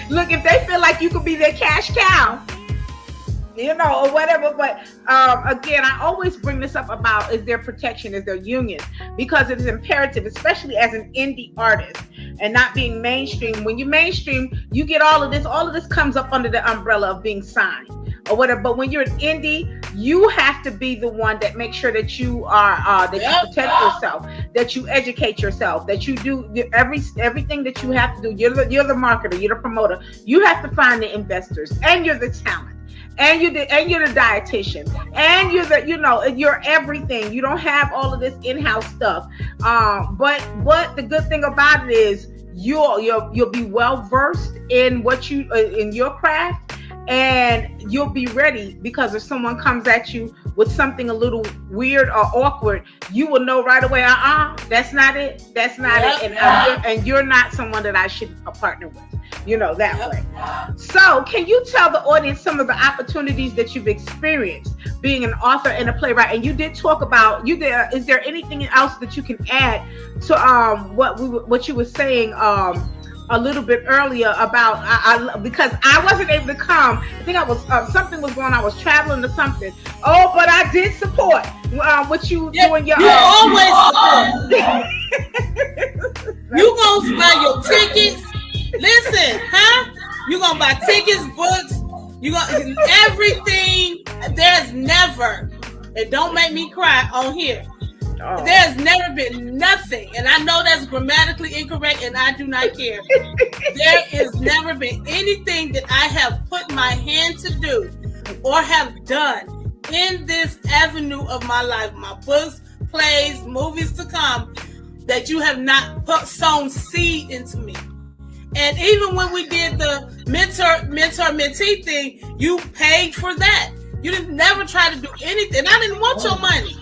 Look, if they feel like you could be their cash cow, or whatever. But again, I always bring this up about is their protection, is their union, because it is imperative, especially as an indie artist and not being mainstream. When you mainstream, you get all of this. All of this comes up under the umbrella of being signed or whatever. But when you're an indie, you have to be the one that makes sure that you are you protect yourself, that you educate yourself, that you do everything that you have to do. You're the marketer, you're the promoter. You have to find the investors, and you're the talent. And you're the dietitian, and you're everything. You don't have all of this in-house stuff. But the good thing about it is you'll be well versed in in your craft, and you'll be ready, because if someone comes at you with something a little weird or awkward, you will know right away. That's not it. That's not it. And you're not someone that I should partner with. That way. So can you tell the audience some of the opportunities that you've experienced being an author and a playwright? And you did talk about, is there anything else that you can add to what you were saying a little bit earlier about, because I wasn't able to come. I think I was, something was going on. I was traveling or something. Oh, but I did support what you doing. You always support. You gonna buy your tickets. Listen, huh? You're gonna buy tickets, books, you gonna everything. There's never, and don't make me cry on here. Oh. There's never been nothing, and I know that's grammatically incorrect, and I do not care. There has never been anything that I have put my hand to do or have done in this avenue of my life, my books, plays, movies to come, that you have not sown seed into me. And even when we did the mentor-mentee thing, you paid for that. You didn't never try to do anything. I didn't want your money.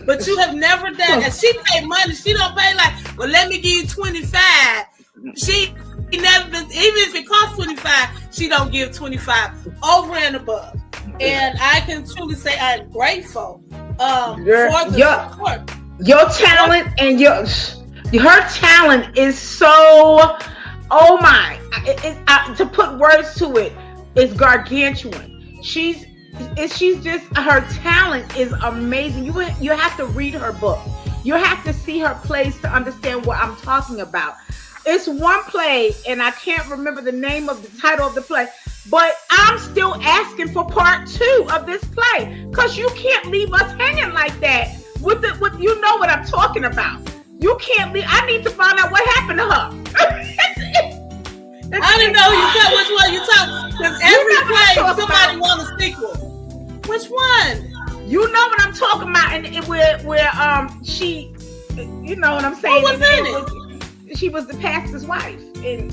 But you have never done. And she paid money. She don't pay like, well, let me give you 25. She never, even if it costs 25, she don't give 25 over and above. And I can truly say I'm grateful for the support. Your talent and her talent is so, oh my, to put words to it, it's gargantuan. She's just, her talent is amazing. You have to read her book. You have to see her plays to understand what I'm talking about. It's one play, and I can't remember the name of the title of the play, but I'm still asking for part 2 of this play, because you can't leave us hanging like that. With you know what I'm talking about. You can't leave. I need to find out what happened to her. I didn't know which one you talk, because every play somebody wants a sequel. Which one? You know what I'm talking about, and where she, you know what I'm saying? What was in it? She was the pastor's wife in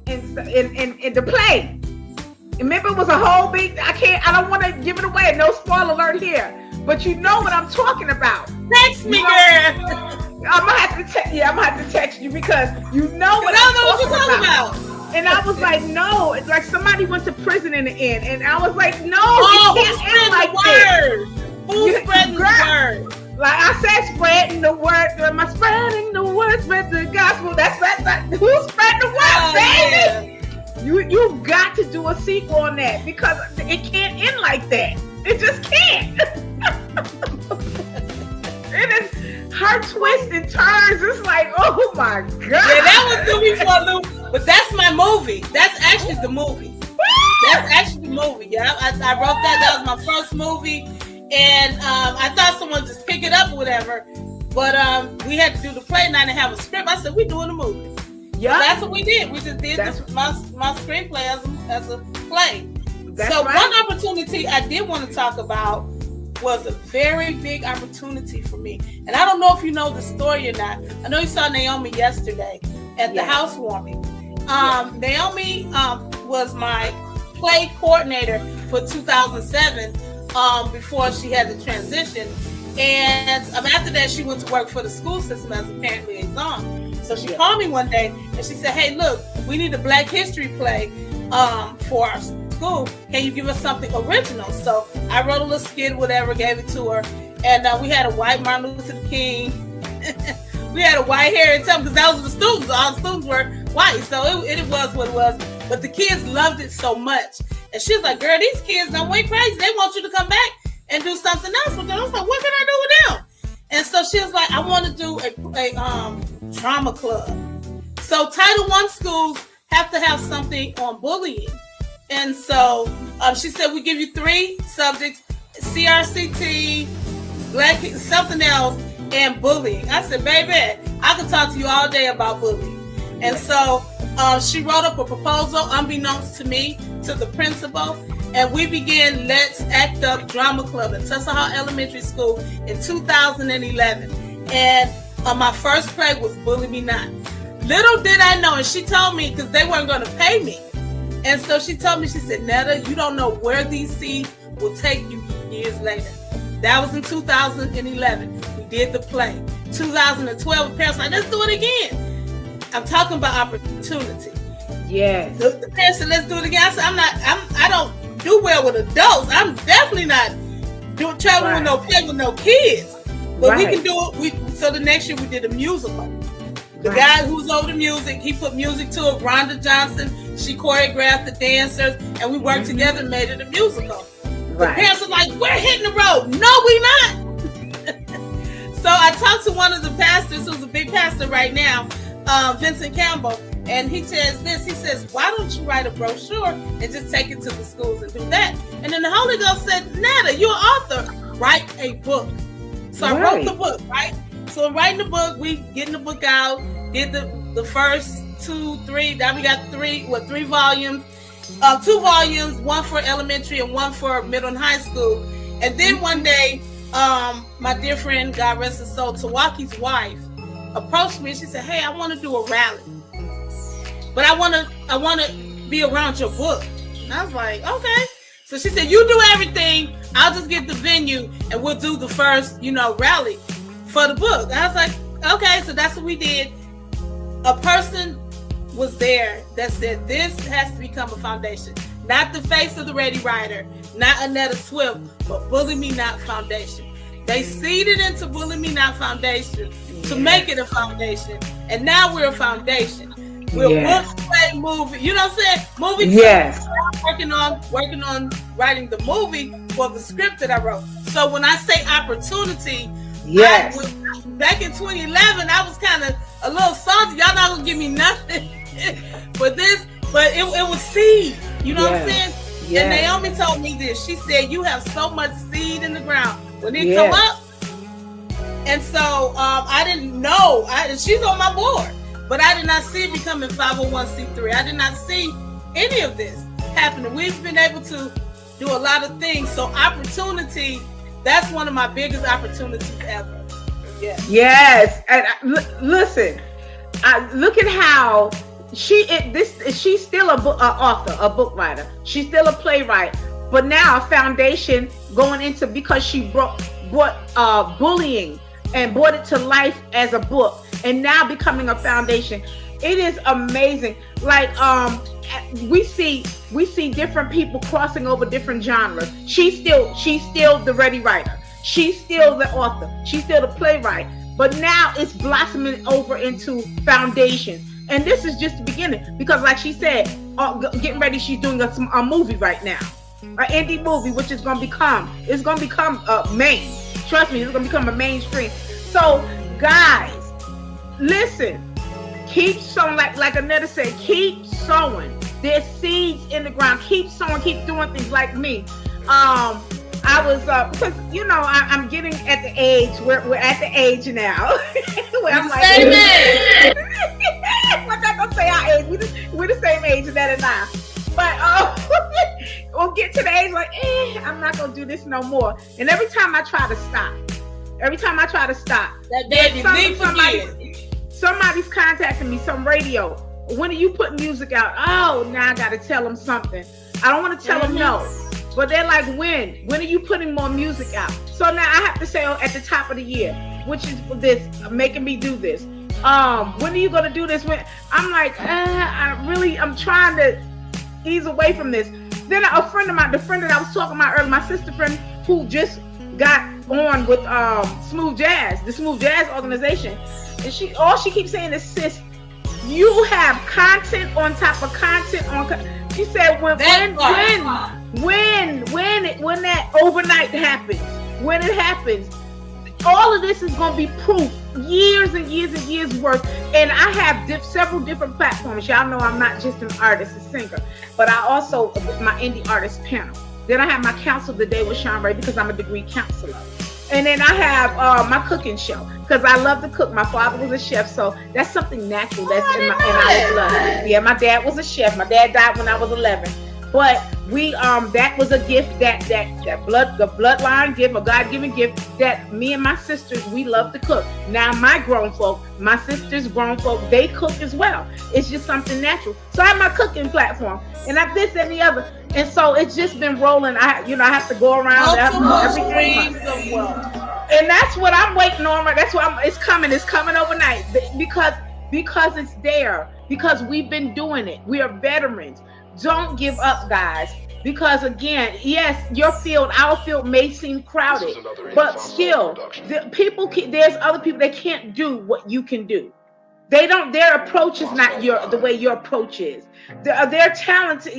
the play. Remember, it was a whole big. I don't want to give it away. No spoiler alert here. But you know what I'm talking about. Text me, girl. I'm gonna have to text you, because you know what I'm talking about. And I was like, no, it's like somebody went to prison in the end. And I was like, no, you can't end like this. Who's spreading the word? Like I said, spreading the word. Am I spreading the word? Spread the gospel. That's who's spreading the word, baby? Yeah. You got to do a sequel on that, because it can't end like that. It just can't. It is her twists and turns. It's like, oh my God. Yeah, that was me for a loop. But that's my movie. That's actually the movie. That's actually the movie. Yeah, I wrote that. That was my first movie, and I thought someone would just pick it up or whatever. But we had to do the play, and I didn't have a script. I said, we're doing a movie. Yeah, so that's what we did. We just did my screenplay as a play. So right. One opportunity I did want to talk about was a very big opportunity for me. And I don't know if you know the story or not. I know you saw Naomi yesterday at the housewarming. Naomi was my play coordinator for 2007 before she had the transition. And after that, she went to work for the school system as a parent liaison. So she called me one day and she said, hey, look, we need a Black History play for our school. Can you give us something original? So I wrote a little skit, whatever, gave it to her. And we had a white Martin Luther King. We had a white hair and because that was the students. All the students were white. So it was what it was. But the kids loved it so much. And she was like, girl, these kids done went crazy. They want you to come back and do something else with them. I was like, what can I do with them? And so she was like, I want to do a drama club. So Title I schools have to have something on bullying. And so she said, we give you 3 subjects, CRCT, Black, something else, and bullying. I said, baby, I could talk to you all day about bullying. And so she wrote up a proposal, unbeknownst to me, to the principal, and we began Let's Act Up Drama Club at Tussahaw Elementary School in 2011. And my first play was Bully Me Not. Little did I know, and she told me, because they weren't going to pay me. And so she told me, she said, Netta, you don't know where these seeds will take you years later. That was in 2011. We did the play. 2012, the parents were like, let's do it again. I'm talking about opportunity. Yes. The parents said, let's do it again. I said, I don't do well with adults. I'm definitely not traveling with no play with no kids. But we can do it. So the next year we did a musical. The guy who's over the music, he put music to it. Rhonda Johnson, she choreographed the dancers, and we worked together and made it a musical. The parents are like, we're hitting the road. No, we not. So I talked to one of the pastors, who's a big pastor right now, Vincent Campbell, And he says this, he says, why don't you write a brochure and just take it to the schools and do that? And then the Holy Ghost said, Netta, you're an author, write a book. So I wrote the book, right? So writing the book, we getting the book out, did the first 2, 3, now we got 3 volumes, 2 volumes, one for elementary and one for middle and high school. And then one day, my dear friend, God rest his soul, Tawaki's wife, approached me and she said, hey, I want to do a rally, but I want to be around your book. And I was like, okay. So she said, you do everything, I'll just get the venue and we'll do the first, rally for the book. And I was like, okay. So that's what we did. A person was there that said, this has to become a foundation. Not the face of the Ready Writer, not Annetta Swift, but Bully Me Not Foundation. They seeded into Bully Me Not Foundation to make it a foundation. And now we're a foundation. We're book, play, movie. You know what I'm saying? Movie. Yes. I'm working on writing the movie for the script that I wrote. So when I say opportunity, back in 2011, I was kind of a little salty. Y'all not gonna give me nothing but this, but it was seed. You know what I'm saying? Yes. And Naomi told me this. She said, you have so much seed in the ground. When it come up, and so I didn't know. She's on my board, but I did not see it becoming 501c3. I did not see any of this happening. We've been able to do a lot of things. So opportunity, that's one of my biggest opportunities ever. Yes. And listen, look at how she's still an author, a book writer. She's still a playwright, but now a foundation going into, because she brought bullying and brought it to life as a book, and now becoming a foundation. It is amazing. Like we see different people crossing over different genres. She's still the Ready Writer. She's still the author. She's still the playwright. But now it's blossoming over into foundation. And this is just the beginning, because like she said, getting ready, she's doing a movie right now, an indie movie, which is going to become main. Trust me, it's going to become a mainstream. So guys, listen, keep sowing, like Annetta said, keep sowing. There's seeds in the ground. Keep sowing, keep doing things like me. I was because I'm getting at the age, we're at the age now where I'm like, I'm not gonna say our age. We're the same age, Annetta and I. But we'll get to the age like, I'm not gonna do this no more. And every time I try to stop, that baby somebody's contacting me, some radio. When are you putting music out? Oh, now I gotta tell them something. I don't want to tell them no. But they're like, when are you putting more music out? So now I have to say at the top of the year, which is this, making me do this. When are you gonna do this? When I'm like, I'm trying to ease away from this. Then a friend of mine, the friend that I was talking about earlier, my sister friend who just got on with Smooth Jazz, the Smooth Jazz organization, and all she keeps saying is, sis, you have content on top of content on. She said, when that overnight happens, when it happens, all of this is going to be proof, years and years and years worth. And I have several different platforms. Y'all know I'm not just an artist, a singer, but I also, my indie artist panel. Then I have my counsel the day with Shanrae, because I'm a degree counselor. And then I have my cooking show, because I love to cook. My father was a chef, so that's something natural. That's in my blood. Yeah, my dad was a chef. My dad died when I was 11. But we that was a gift, that bloodline gift, a God-given gift, that me and my sisters, we love to cook. Now my sisters grown folk, they cook as well. It's just something natural. So I have my cooking platform, and I this and the other. And so it's just been rolling. I have to go around every 3 months. And that's what I'm waiting on. That's what it's coming overnight, because it's there, because we've been doing it. We are veterans. Don't give up, guys, because again, yes, our field may seem crowded, but still, there's other people that can't do what you can do. Their approach is not the way your approach is. They're talented.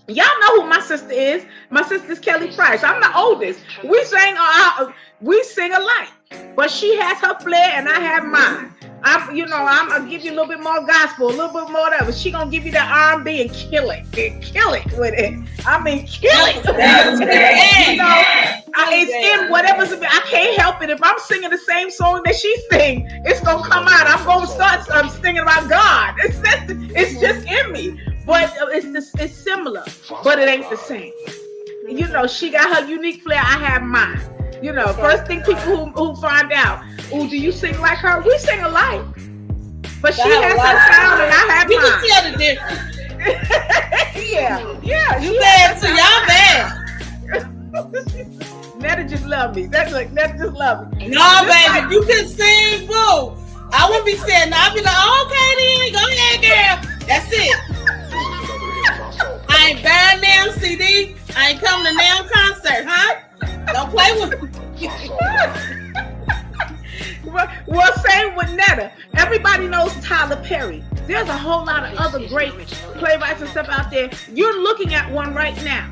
Y'all know who my sister is. My sister's Kelly Price. I'm the oldest. We sing alike, but she has her flair and I have mine. I'm gonna give you a little bit more gospel, a little bit more of it. She gonna give you the R&B and kill it with it. I mean, kill it. It's in whatever's. I can't help it. If I'm singing the same song that she sing, it's gonna come out. I'm gonna start singing about God. It's just in me. But it's similar, but it ain't the same. She got her unique flair. I have mine. First thing people who find out, do you sing like her? We sing alike. But she has her sound and I have mine. You can tell the difference. Yeah. You bad too. Y'all bad. Netta just love me. Netta just love me. No, baby. You can sing, boo. I wouldn't be saying that. I'd be like, okay then. Go ahead, girl. That's it. I ain't buying damn CD. I ain't coming to damn concert, huh? Don't play with me. Well, same with Netta. Everybody knows Tyler Perry. There's a whole lot of other great playwrights and stuff out there. You're looking at one right now.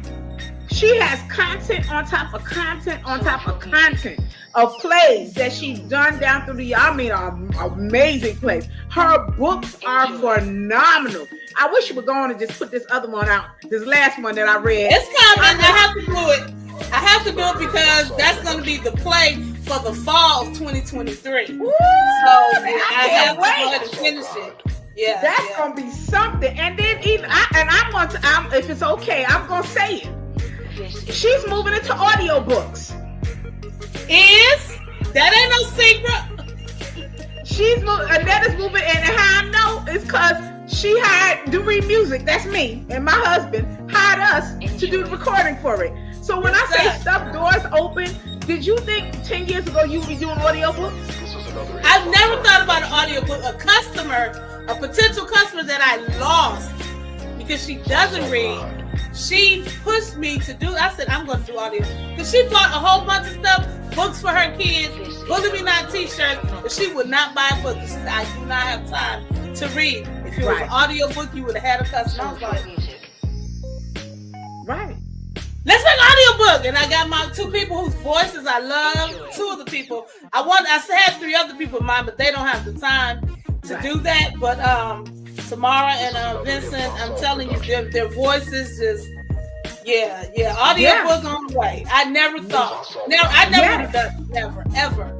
She has content on top of content on top of content of plays that she's done down through the years. I mean, amazing plays. Her books are phenomenal. I wish you would go on and just put this other one out. This last one that I read. It's coming. I have to do it. I have to do it because that's going to be the play for the fall of 2023. Woo, so I have to go ahead and finish it. Yeah, that's gonna be something. And then if it's okay, I'm gonna say it. She's moving into audiobooks. That ain't no secret. Annetta's moving, and how I know is because she hired Doreen Music. That's me and my husband hired us to do the recording for it. So when I say stuff doors open, did you think 10 years ago you would be doing audiobooks? I've never thought about an audiobook. A potential customer that I lost because she doesn't read. She pushed me to do. I said I'm going to do audio because she bought a whole bunch of stuff, books for her kids, Bully Me Not T-shirts, but she would not buy a book. She said I do not have time to read. If it was an audiobook, you would have had a customer. I was like, right. Let's make an audiobook. And I got my 2 people whose voices I love. 2 of the people. I had 3 other people in mind, but they don't have the time to do that. But Tamara and Vincent, I'm telling you, their voices just, audiobook on the way. I never thought. I never would have done it. Never, ever.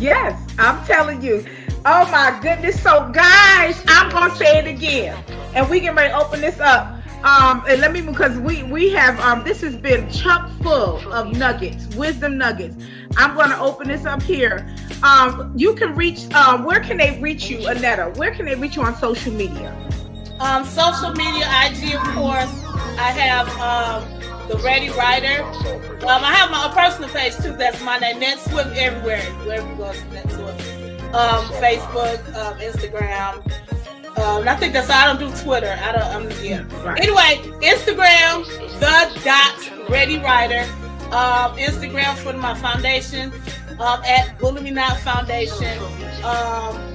Yes, I'm telling you. Oh my goodness. So guys, I'm going to say it again. And we can open this up. And let me, because we have, this has been chock full of nuggets, wisdom nuggets. I'm going to open this up here. You can reach, where can they reach you, Annetta? Where can they reach you on social media? Social media, IG, of course. I have the Ready Writer. I have my personal page too. That's my name, Annetta Swift, everywhere. Wherever you go, it's Annetta Swift. Facebook, Instagram. I think that's all. I don't do Twitter. Right. Anyway, Instagram, _Ready Writer. Instagram for my foundation, at Bully Me Not Foundation.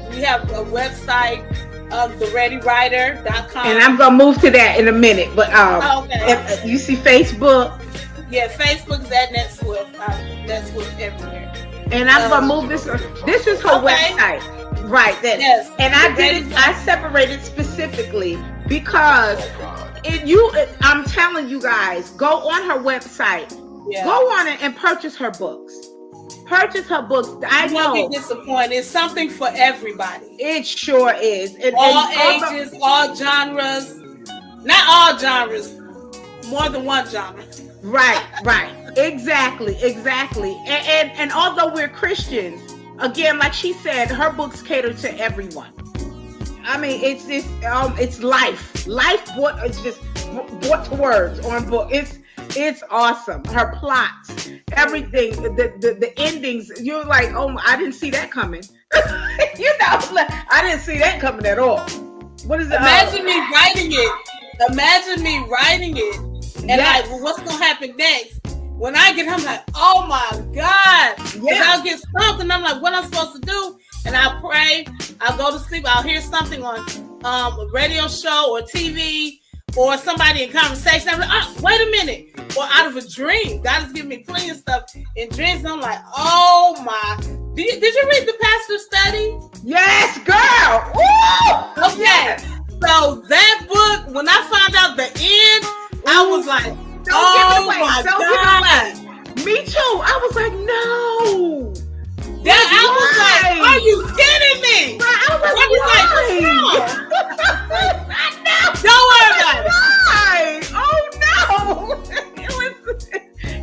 We have a website, thereadywriter.com. And I'm gonna move to that in a minute. But you see Facebook. Yeah, Facebook's at Annetta Swift. Annetta Swift everywhere. And I'm gonna move this. This is her website. Right, then. Yes. And I did it, I separated specifically because I'm telling you guys, go on her website. Yeah. Go on it and purchase her books. Purchase her books. I know. Don't be disappointed. It's something for everybody. It sure is. All ages, all genres. Not all genres. More than one genre. Right. Exactly. And although we're Christians, again, like she said, her books cater to everyone. I mean, it's life. Life just brought to words on book. It's awesome. Her plots, everything, the endings. You're like, oh, I didn't see that coming. I didn't see that coming at all. What is it? Imagine me writing it, and like, well, what's gonna happen next? When I get home, I'm like, oh my God. Because I'll get stumped and I'm like, what am I supposed to do? And I'll pray, I'll go to sleep, I'll hear something on a radio show or TV or somebody in conversation. I'm like, oh, wait a minute. Or out of a dream. God has given me plenty of stuff in dreams. And I'm like, oh my. Did you read the Pastor Study? Yes, like, Don't give it away. my Don't God. give it away. Me too. I was like, no. I was like, are you kidding me? Right. I was like, don't worry about it. Right. Oh no.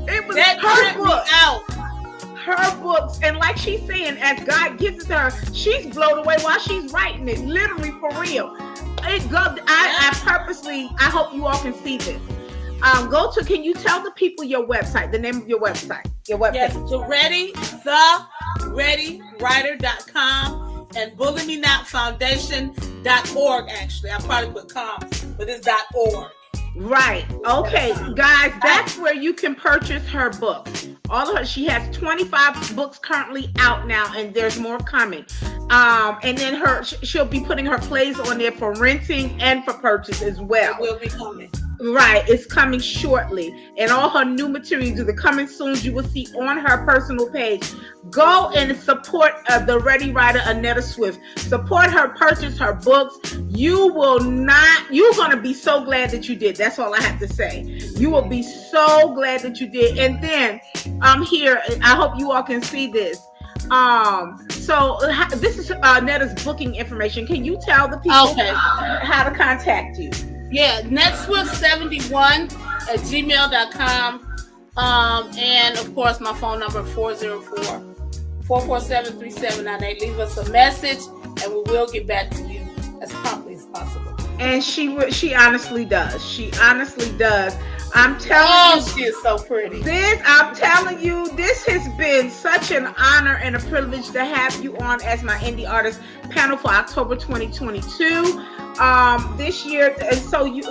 It was that her tripped me book. out. Her books, and like she's saying, as God gives it to her, she's blown away while she's writing it, literally for real. I purposely, I hope you all can see this. Can you tell the people your website, the name of your website? Yes, thereadywriter.com and bullymenotfoundation.org. Actually, I probably put com, but it's .org. Right. Okay, guys, that's where you can purchase her books. She has 25 books currently out now, and there's more coming. And then she'll be putting her plays on there for renting and for purchase as well. It will be coming. Right, it's coming shortly, and all her new materials are coming soon. You will see on her personal page. Go and support the Ready Writer Annetta Swift. Support her, purchase her books. You're gonna be so glad that you did. That's all I have to say. You will be so glad that you did. And then here, I hope you all can see this. So this is Netta's booking information. Can you tell the people how to contact you? Yeah, netswift71 at gmail.com. And of course, my phone number 404-447-3798. Leave us a message and we will get back to you as promptly as possible. And she honestly does. She honestly does. I'm telling you, she is so pretty. I'm telling you, this has been such an honor and a privilege to have you on as my indie artist panel for October 2022. This year, and so you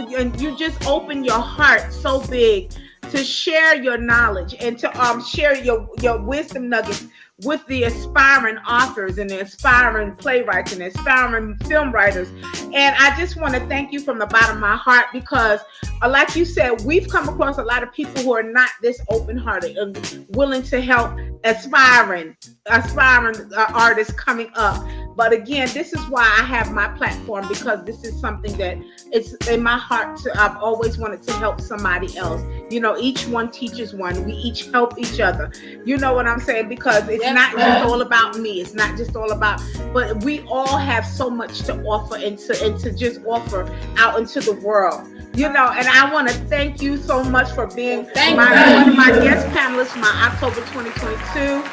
just open your heart so big to share your knowledge and to share your wisdom nuggets with the aspiring authors and the aspiring playwrights and the aspiring film writers. And I just want to thank you from the bottom of my heart because, like you said, we've come across a lot of people who are not this open-hearted and willing to help aspiring artists coming up. But again, this is why I have my platform, because this is something that it's in my heart. I've always wanted to help somebody else. You know, each one teaches one. We each help each other. You know what I'm saying? Because it's not just all about me. It's not just all about, but we all have so much to offer and to just offer out into the world. You know, and I want to thank you so much for being one of my guest panelists for my October 2022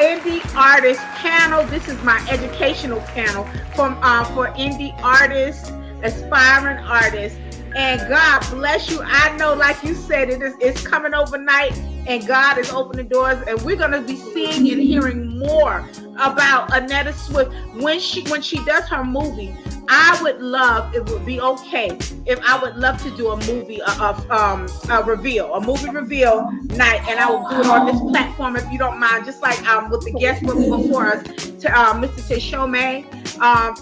Indie Artist panel. This is my educational panel for indie artists, aspiring artists. And God bless you. I know, like you said, it's coming overnight, and God is opening doors, and we're going to be seeing and hearing more about Annetta Swift when she does her movie. I would love, it would be okay if I would love to do a movie movie reveal night, and I will do it on this platform if you don't mind, just like with the guest before us, Mr. Teshome.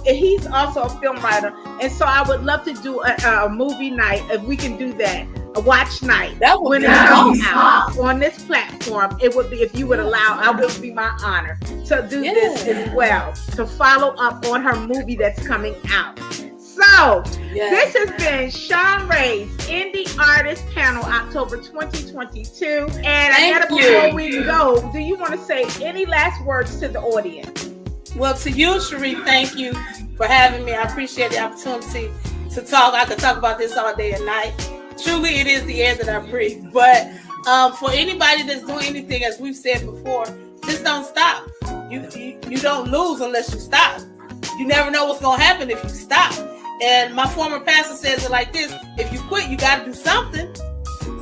He's also a film writer, and so I would love to do a movie night if we can do that. A watch night when it comes out on this platform. It would be, if you would allow, it would be my honor to do this as well, to follow up on her movie that's coming out. So this has been Shanrae's Indie Artist Panel, October 2022. And before we go, do you want to say any last words to the audience? Well, to you, Cherie, thank you for having me. I appreciate the opportunity to talk. I could talk about this all day and night. Truly, it is the air that I breathe. But for anybody that's doing anything, as we've said before, just don't stop. You don't lose unless you stop. You never know what's going to happen if you stop. And my former pastor says it like this: if you quit, you got to do something.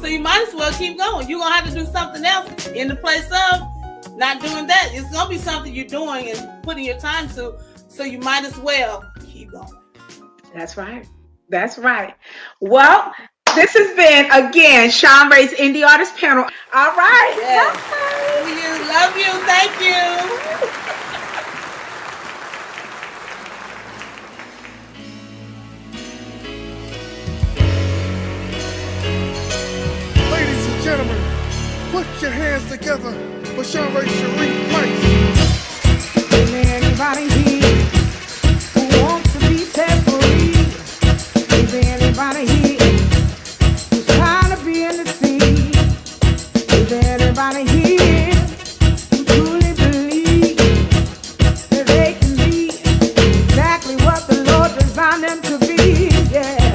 So you might as well keep going. You're going to have to do something else in the place of not doing that. It's going to be something you're doing and putting your time to. So you might as well keep going. That's right. That's right. Well, this has been, again, Shanrae's Indie Artist Panel. All right. Yes. Love you. Thank you. Ladies and gentlemen, put your hands together for Shanrae Cherie Price. Is there anybody here who wants to be set free? Is there anybody here who's trying to be designed them to be, yeah.